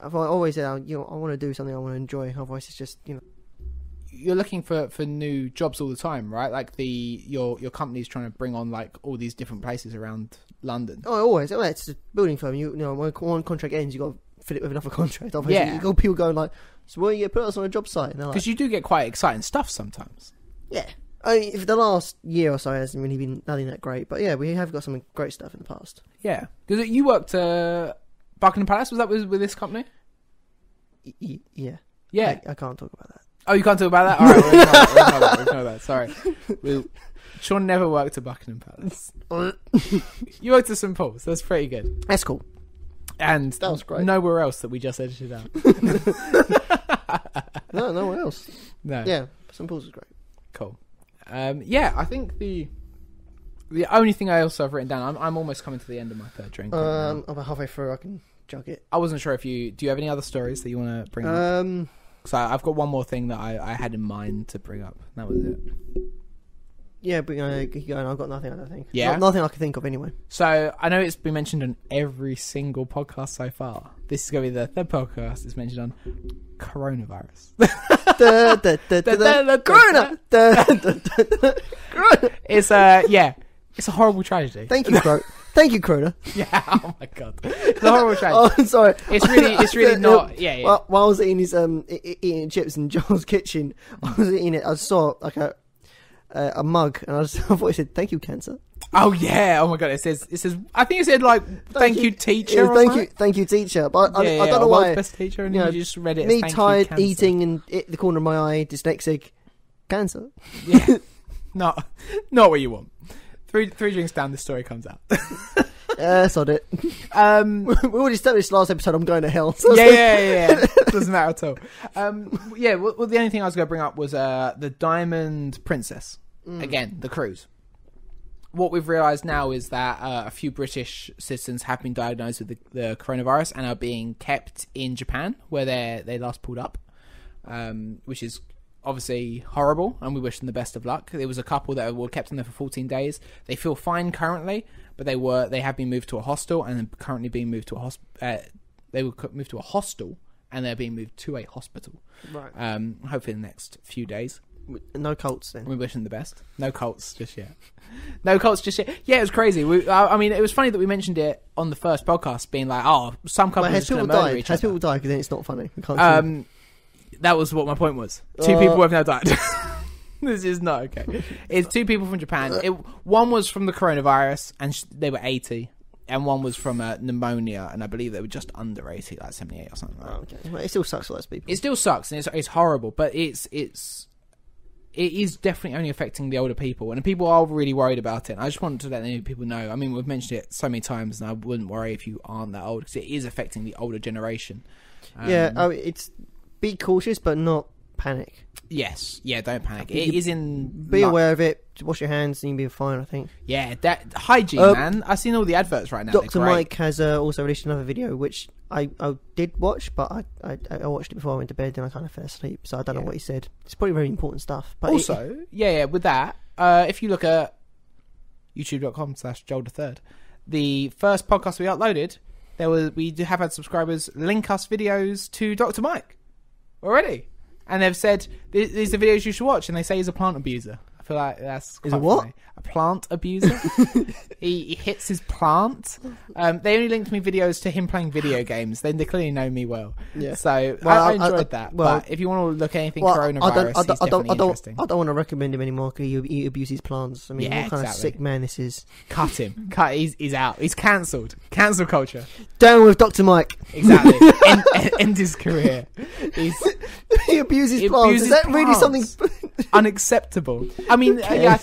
I've always said, I want to do something I want to enjoy. Otherwise, it's just, You're looking for new jobs all the time, right? Like your company's trying to bring on like all these different places around London. Oh, always. Oh, it's a building firm. When one contract ends, you got to fit it with another contract. Obviously, you got people going like, so where you put us on a job site? Because you do get quite exciting stuff sometimes. Yeah. I mean, for the last year or so, it hasn't really been nothing that great. But yeah, we have got some great stuff in the past. Yeah. Because you worked Buckingham Palace. Was that with this company? Yeah. Yeah. I can't talk about that. Oh, you can't talk about that? All right, we'll ignore that. Sorry. Sean never worked at Buckingham Palace. You worked at St. Paul's. That's pretty good. That's cool. And that was great. Nowhere else that we just edited out. No, nowhere else. No. Yeah, St. Paul's was great. Cool. Yeah, I think the only thing I also have written down, I'm almost coming to the end of my third drink. I'm about halfway through. I can jug it. I wasn't sure if do you have any other stories that you want to bring up? So I've got one more thing that I had in mind to bring up. That was it. Yeah, but keep going. I've got nothing, I don't think. Yeah? Nothing I can think of anyway. So I know it's been mentioned on every single podcast so far. This is going to be the third podcast it's mentioned on coronavirus. Corona! Corona! It's it's a horrible tragedy. Thank you, bro. Thank you, Corona. Yeah, oh my god. It's a horrible tragedy. Oh, sorry. It's really not... Yeah. While I was eating eating chips in Joel's kitchen, I was eating it, I saw like a mug, and I thought it said, thank you, cancer. Oh yeah! Oh my god! It says. I think it said like, thank you, teacher. Yeah, thank you, teacher. But I don't know why. Best teacher, and you just read it. Me as tired, thank you, eating, and the corner of my eye, dyslexic, cancer. Yeah, not what you want. Three drinks down, the story comes out. Sod it. We already started this last episode. I'm going to hell. So yeah. Doesn't matter at all. Well, the only thing I was going to bring up was the Diamond Princess. Again, the cruise. What we've realised now is that a few British citizens have been diagnosed with the coronavirus and are being kept in Japan, where they last pulled up, which is obviously horrible, and we wish them the best of luck. There was a couple that were kept in there for 14 days. They feel fine currently, but they have been moved to a hostel and are currently being moved to a they were moved to a hostel and they're being moved to a hospital. Right. Hopefully in the next few days. No cults then. We wish them the best. No cults just yet. No cults just yet. Yeah, it was crazy. I mean, it was funny that we mentioned it on the first podcast, being like, "Oh, some couples are going to murder each other." Has people died? Because then it's not funny. We can't that was what my point was. 2 people have now died. This is not okay. It's 2 people from Japan. One was from the coronavirus, and they were 80. And one was from pneumonia, and I believe they were just under 80, like 78 or something like that. Okay. Well, it still sucks for those people. It still sucks, and it's horrible, but it is definitely only affecting the older people, and people are really worried about it. And I just wanted to let people know. I mean, we've mentioned it so many times, and I wouldn't worry if you aren't that old, because it is affecting the older generation. It's be cautious, but not panic. Yes. Yeah, don't panic. It is in... Be aware of it. Wash your hands and you'll be fine, I think. Yeah, that hygiene, man. I've seen all the adverts right now. Dr. Mike has also released another video, which I did watch, but I watched it before I went to bed and I kind of fell asleep, so I don't know what he said. It's probably very important stuff. But also, with that, if you look at youtube.com/Joel3rd, the first podcast we uploaded, we have had subscribers link us videos to Dr. Mike already. And they've said, these are videos you should watch, and they say he's a plant abuser. I feel like that's quite funny. A plant abuser? he hits his plant. They only linked me videos to him playing video games. They clearly know me well. Yeah. So I enjoyed that. But if you want to look at anything coronavirus, he's definitely interesting. I don't want to recommend him anymore because he abuses plants. I mean, what kind of sick man this is. Cut him. He's out. He's cancelled. Cancel culture. Down with Dr. Mike. Exactly. End his career. He abuses plants. Is that really something unacceptable? I mean, I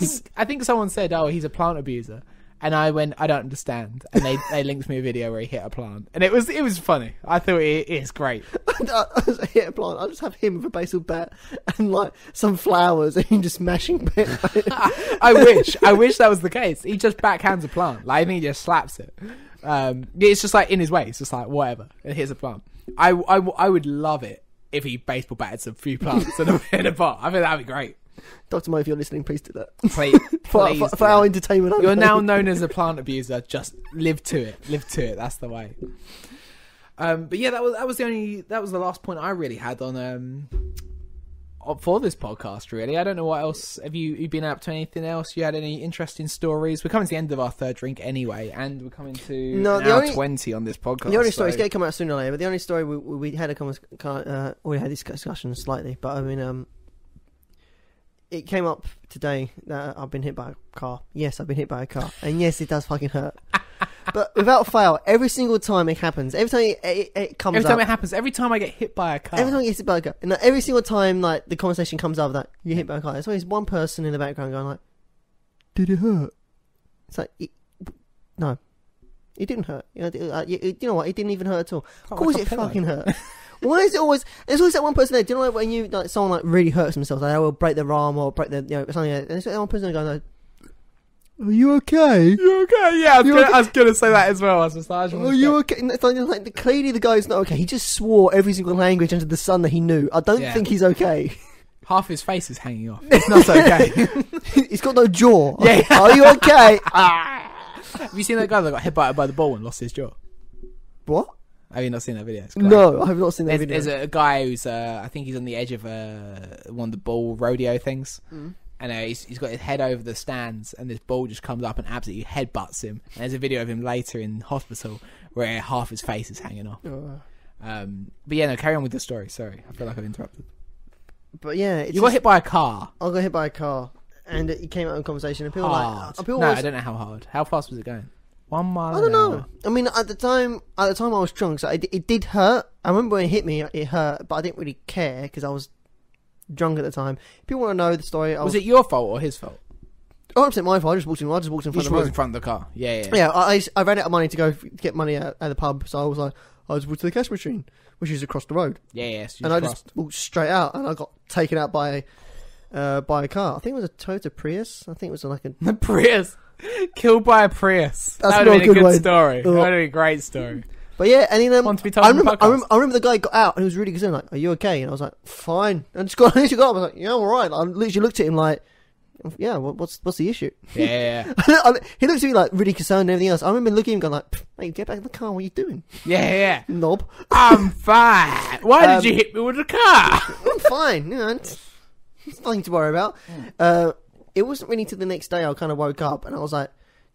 think someone said, "Oh, he's a plant abuser," and I went, "I don't understand." And they linked me a video where he hit a plant, and it was funny. I thought it is great. I hit a plant. I just have him with a baseball bat and like some flowers, and just smashing it. I wish that was the case. He just backhands a plant. Like I think he just slaps it. It's just like in his way. It's just like whatever. It hits a plant. I would love it if he baseball batted a few plants in a pot. I think that'd be great. Dr. Mike, if you're listening, please do that. Please, for our entertainment. You're now known as a plant abuser. Just live to it. Live to it. That's the way. But yeah, that was the last point I really had on for this podcast. Really, I don't know what else. Have you been up to anything else? You had any interesting stories? We're coming to the end of our third drink anyway, and we're coming to 20 on this podcast. The only story is going to come out sooner or later. But the only story we had we had this discussion slightly, but I mean, it came up today that I've been hit by a car. Yes, I've been hit by a car, and yes, it does fucking hurt. But without fail, every single time it happens, every time it comes up. Every time it happens, every time I get hit by a car. Every time I get hit by a car. And every single time like the conversation comes up that you hit by a car, there's always one person in the background going like, "Did it hurt?" It's like, no, it didn't hurt. You know what? It didn't even hurt at all. Of course it fucking hurt. Why is it always... There's always that one person there. Do you know when you someone like really hurts themselves, like they will break their arm or break their something, and there's that one person going like, "Are you okay? You okay?" Yeah, I was gonna say that as well. I was just like, "Are you okay?" And it's like clearly the guy's not okay. He just swore every single language under the sun that he knew. I don't think he's okay. Half his face is hanging off. It's not okay. He's got no jaw. Yeah. Are you okay? Have you seen that guy that got hit by the ball and lost his jaw? What? Have you not seen that video? No, I have not seen that video. There's a guy who's, I think he's on the edge of one of the ball rodeo things. Mm. And he's got his head over the stands, and this ball just comes up and absolutely headbutts him. And there's a video of him later in hospital where half his face is hanging off. Oh. But yeah, no, carry on with the story. Sorry, I feel like I've interrupted. But yeah, you got hit by a car. I got hit by a car, and it came out in conversation. And people hard. I don't know how hard. How fast was it going? 1 mile. I don't know. I mean, at the time I was drunk, so it did hurt. I remember when it hit me, it hurt, but I didn't really care because I was drunk at the time. If people want to know the story, was it your fault or his fault? 100% my fault. I just walked in front of the road. in front of the car. Yeah. Yeah, I ran out of money to go get money at the pub, so I was like, I just walked to the cash machine, which is across the road. Yeah. So I just walked straight out, and I got taken out by a car. I think it was a Toyota Prius. I think it was like a Prius. Killed by a Prius. That's that would be a good story. That would be a great story. But yeah, and then I remember the guy got out and he was really concerned, like, "Are you okay?" And I was like, "Fine." And I literally got up. I was like, "Yeah, I'm alright." I literally looked at him like, "Yeah, what's the issue?" Yeah. He looked at me like really concerned and everything else. I remember looking at him going like, "Mate, get back in the car. What are you doing?" Yeah. Knob. I'm fine. Why did you hit me with a car? I'm fine. It's nothing to worry about. It wasn't really till the next day I kind of woke up and I was like,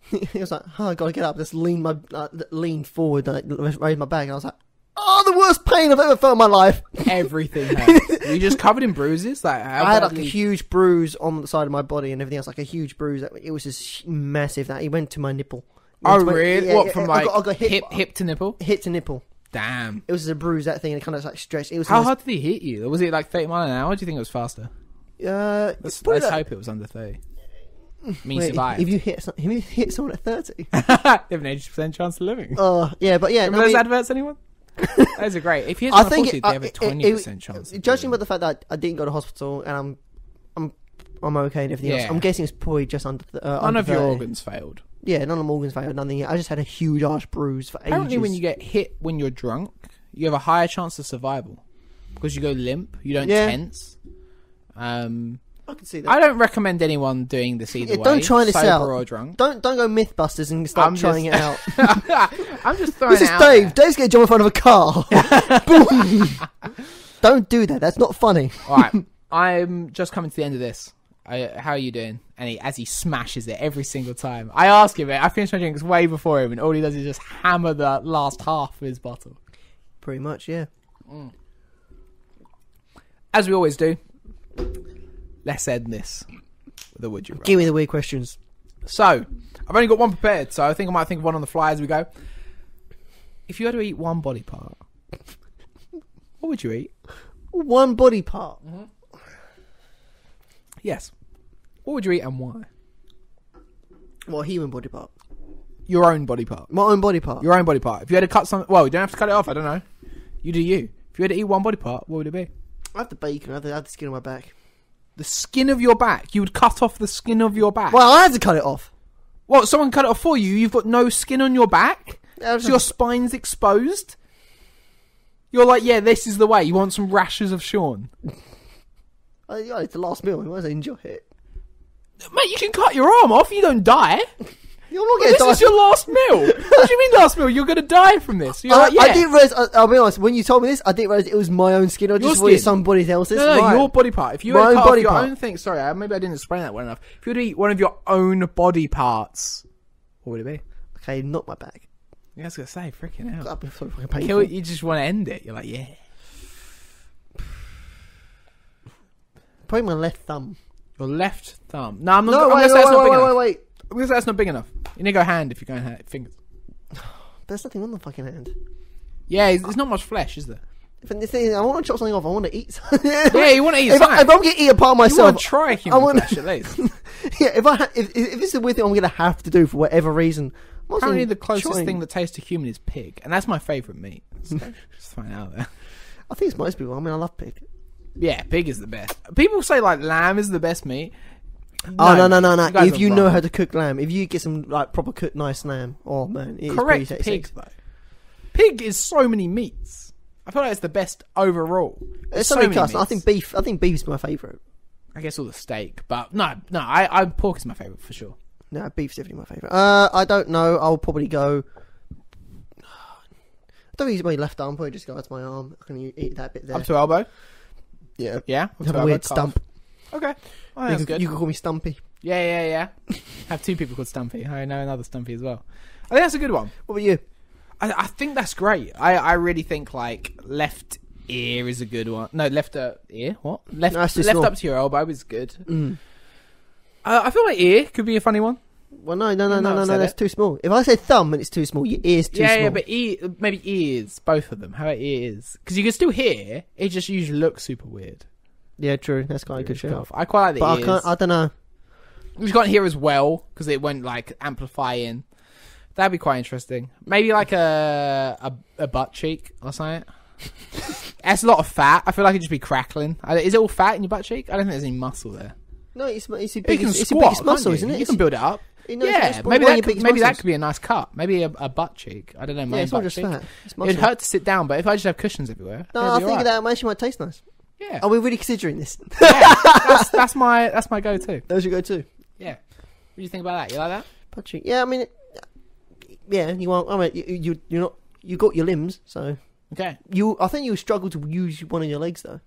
he was like, "Oh, I gotta get up." Just lean forward, raise my back, and I was like, "Oh, the worst pain I've ever felt in my life." Everything hurts. Were you just covered in bruises? Like, I had like a huge bruise on the side of my body and everything else, like a huge bruise. It was just massive that it went to my nipple. Really? Yeah, what, from I got hip to nipple? Hip to nipple. Damn. It was a bruise, that thing, and it kind of like stretched. How hard did he hit you? Was it like 30 miles an hour? Or do you think it was faster? Let's hope it was under 30. Survived. If you hit someone at 30, they have an 80% chance of living. Yeah, but yeah. Remember those adverts, anyone? Those are great. If you have they have a 20% chance. Judging by the fact that I didn't go to hospital and I'm okay and everything else, I'm guessing it's probably just under. None of your organs failed. Yeah, none of my organs failed. Nothing. I just had a huge ass bruise for ages. Apparently, when you get hit when you're drunk, you have a higher chance of survival because you go limp. You don't tense. I can see that. I don't recommend anyone doing this either way. Don't try this out. Or drunk. Don't go Mythbusters and start trying it out. I'm just throwing it out. This is Dave. Dave's going to jump in front of a car. Boom. Don't do that. That's not funny. All right. I'm just coming to the end of this. How are you doing? And as he smashes it every single time. I ask him it. I finish my drinks way before him, and all he does is just hammer the last half of his bottle. Pretty much, yeah. As we always do, let's end this with a would you rather. Give me the weird questions. So, I've only got one prepared, so I think I might think of one on the fly as we go. If you had to eat one body part, what would you eat? One body part? Mm-hmm. Yes. What would you eat and why? What, human body part? Your own body part. My own body part? Your own body part. If you had to cut some... Well, you don't have to cut it off, I don't know. You do you. If you had to eat one body part, what would it be? I have the bacon. I have the skin on my back. The skin of your back? You would cut off the skin of your back? Well, I had to cut it off. What, someone cut it off for you? You've got no skin on your back? So your spine's exposed? You're like, yeah, this is the way. You want some rashers of Sean? It's the last meal. I might as well enjoy it. Mate, you can cut your arm off. You don't die. You're not going to die. This is your last meal. What do you mean last meal? You're going to die from this. I didn't realise, I'll be honest, when you told me this, I didn't realise it was my own skin. I just thought it was somebody else's. No, your body part. If you had to cut off your own thing, sorry, maybe I didn't explain that well enough. If you were to eat one of your own body parts, what would it be? Okay, not my back. Yeah, I was going to say, freaking hell. That'd be so fucking painful. You just want to end it. You're like, yeah. Probably my left thumb. Your left thumb. No, I'm not. No, wait. I'm going to say that's not big enough. You need to go hand if you're going fingers. There's nothing on the fucking hand. Yeah, there's not much flesh, is there? If the thing is, I want to chop something off. I want to eat something. Yeah, you want to eat something. If I'm going to eat a part of myself... You want to try human flesh, at least. Yeah, if this is a weird thing I'm going to have to do for whatever reason... Apparently the closest thing that tastes to human is pig. And that's my favourite meat. So, just find out there. I think it's most people. I mean, I love pig. Yeah, pig is the best. People say, like, lamb is the best meat. No. If you know how to cook lamb, if you get some like proper cooked nice lamb, oh man, it correct. Is pretty tasty. Pig though. Pig is so many meats. I feel like it's the best overall. It's so many meats. I think beef is my favourite. I guess all the steak, but no. Pork is my favourite for sure. No, beef's definitely my favourite. I don't know. I'll probably go. I don't use my left arm. Probably just go to my arm. I can eat that bit there. Up to elbow. Yeah. Yeah. Have a weird stump. Okay. Oh, that's good. You can call me Stumpy. Yeah. Have two people called Stumpy. I know another Stumpy as well. I think that's a good one. What about you? I think that's great. I really think like left ear is a good one. No, left ear. What? Left up to your elbow is good. I feel like ear could be a funny one. Well, no. That's too small. If I say thumb and it's too small, your ear's too small. Yeah, but maybe ears, both of them. How about ears? Because you can still hear. It just usually looks super weird. Yeah, true. That's quite a good show. I quite like the ears. I don't know. You can't hear as well because it won't like amplify in. That'd be quite interesting. Maybe like a butt cheek or something. That's a lot of fat. I feel like it'd just be crackling. Is it all fat in your butt cheek? I don't think there's any muscle there. No, it's the biggest muscle, isn't it? You can build it up. Yeah, maybe that could be a nice cut. Maybe a butt cheek. I don't know. Yeah, it's not just fat. It'd hurt to sit down, but if I just have cushions everywhere, no, I think that actually might taste nice. Yeah. Are we really considering this? Yeah, that's my go-to. That's your go-to. Yeah. What do you think about that? You like that? Butt cheek. Yeah, I mean, yeah. You want? I mean, you're not. You got your limbs, so okay. I think you struggle to use one of your legs though.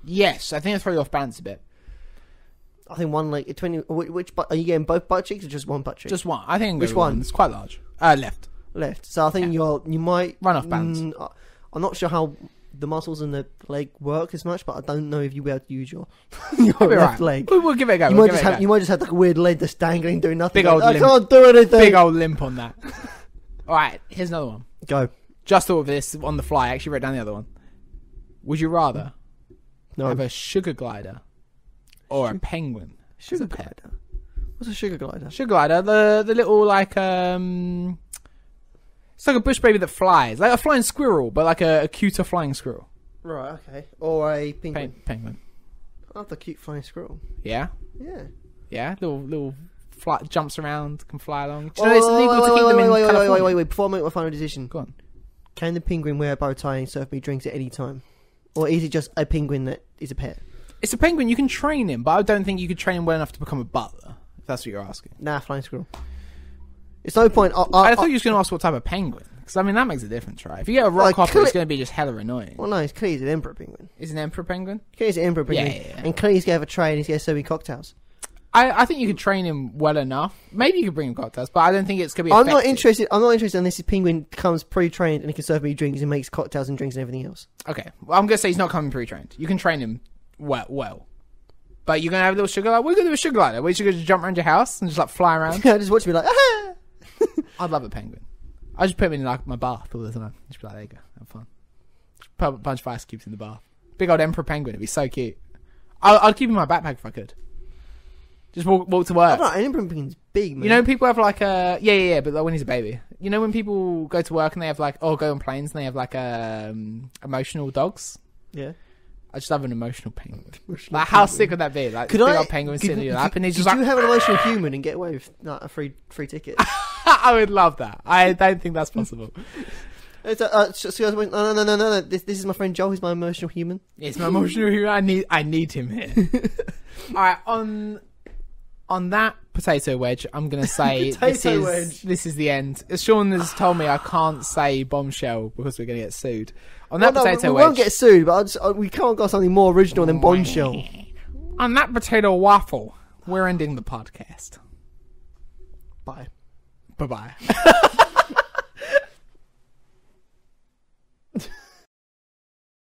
Yes, I think I throw you off balance a bit. I think one leg. Which butt? Are you getting both butt cheeks or just one butt cheek? Just one. I think. Which one? It's quite large. Left. So I think you might run off balance. I'm not sure how the muscles in the leg work as much, but I don't know if you'll be able to use your left leg. We'll give it a go. You might just have like a weird leg that's dangling, doing nothing. Big old limp. I can't do anything. Big old limp on that. All right, here's another one. Go. Just thought of this on the fly. I actually wrote down the other one. Would you rather have a sugar glider or a penguin? Sugar glider. What's a sugar glider? Sugar glider, the little like It's like a bush baby that flies, like a flying squirrel, but like a cuter flying squirrel. Right. Okay. Or a penguin. Penguin. I love the cute flying squirrel. Yeah. Yeah. Yeah. Little jumps around, can fly along. Do you know it's illegal to keep them in California? Wait. Before I make my final decision, go on. Can the penguin wear a bow tie and serve me drinks at any time, or is it just a penguin that is a pet? It's a penguin. You can train him, but I don't think you could train him well enough to become a butler. If that's what you're asking. Nah, flying squirrel. It's no point. I thought you were going to ask what type of penguin, because I mean that makes a difference, right? If you get a rock hopper, it's going to be just hella annoying. Well, no, it's clearly he's an emperor penguin. Is an emperor penguin? He's an emperor penguin, yeah. And clearly he's going to have a tray and he's going to serve me cocktails. I think you could train him well enough. Maybe you could bring him cocktails, but I don't think it's going to be I'm not interested unless this penguin comes pre-trained and he can serve me drinks and makes cocktails and drinks and everything else. Okay. Well, I'm going to say he's not coming pre-trained. You can train him well. But you're going to have a little sugar glider. We're going to do a sugar glider. Where you're going to just jump around your house and just like fly around. Yeah, just watch me like, ah! I'd love a penguin. I just put him in like my bath all the time. Just be like, there you go. Have fun. Just put a bunch of ice cubes in the bath. Big old emperor penguin. It'd be so cute. I'd keep him in my backpack if I could. Just walk to work. I don't know, an emperor penguin's big, man. You know, people have like a... Yeah, but like when he's a baby. You know when people go to work and they have like... Or go on planes and they have like emotional dogs? Yeah. I just have an emotional penguin. Like, how sick would that be? Like, big old penguin sitting in your lap and he's just like... Could you have an emotional human and get away with like, a free ticket? I would love that. I don't think that's possible. No. This is my friend Joel. He's my emotional human. It's my emotional human. I need him here. Alright, on that potato wedge, I'm going to say this is the end. Sean has told me I can't say bombshell because we're going to get sued. On that potato wedge... We won't get sued, but we can't got something more original than bombshell. On that potato waffle, we're ending the podcast. Bye. Bye-bye.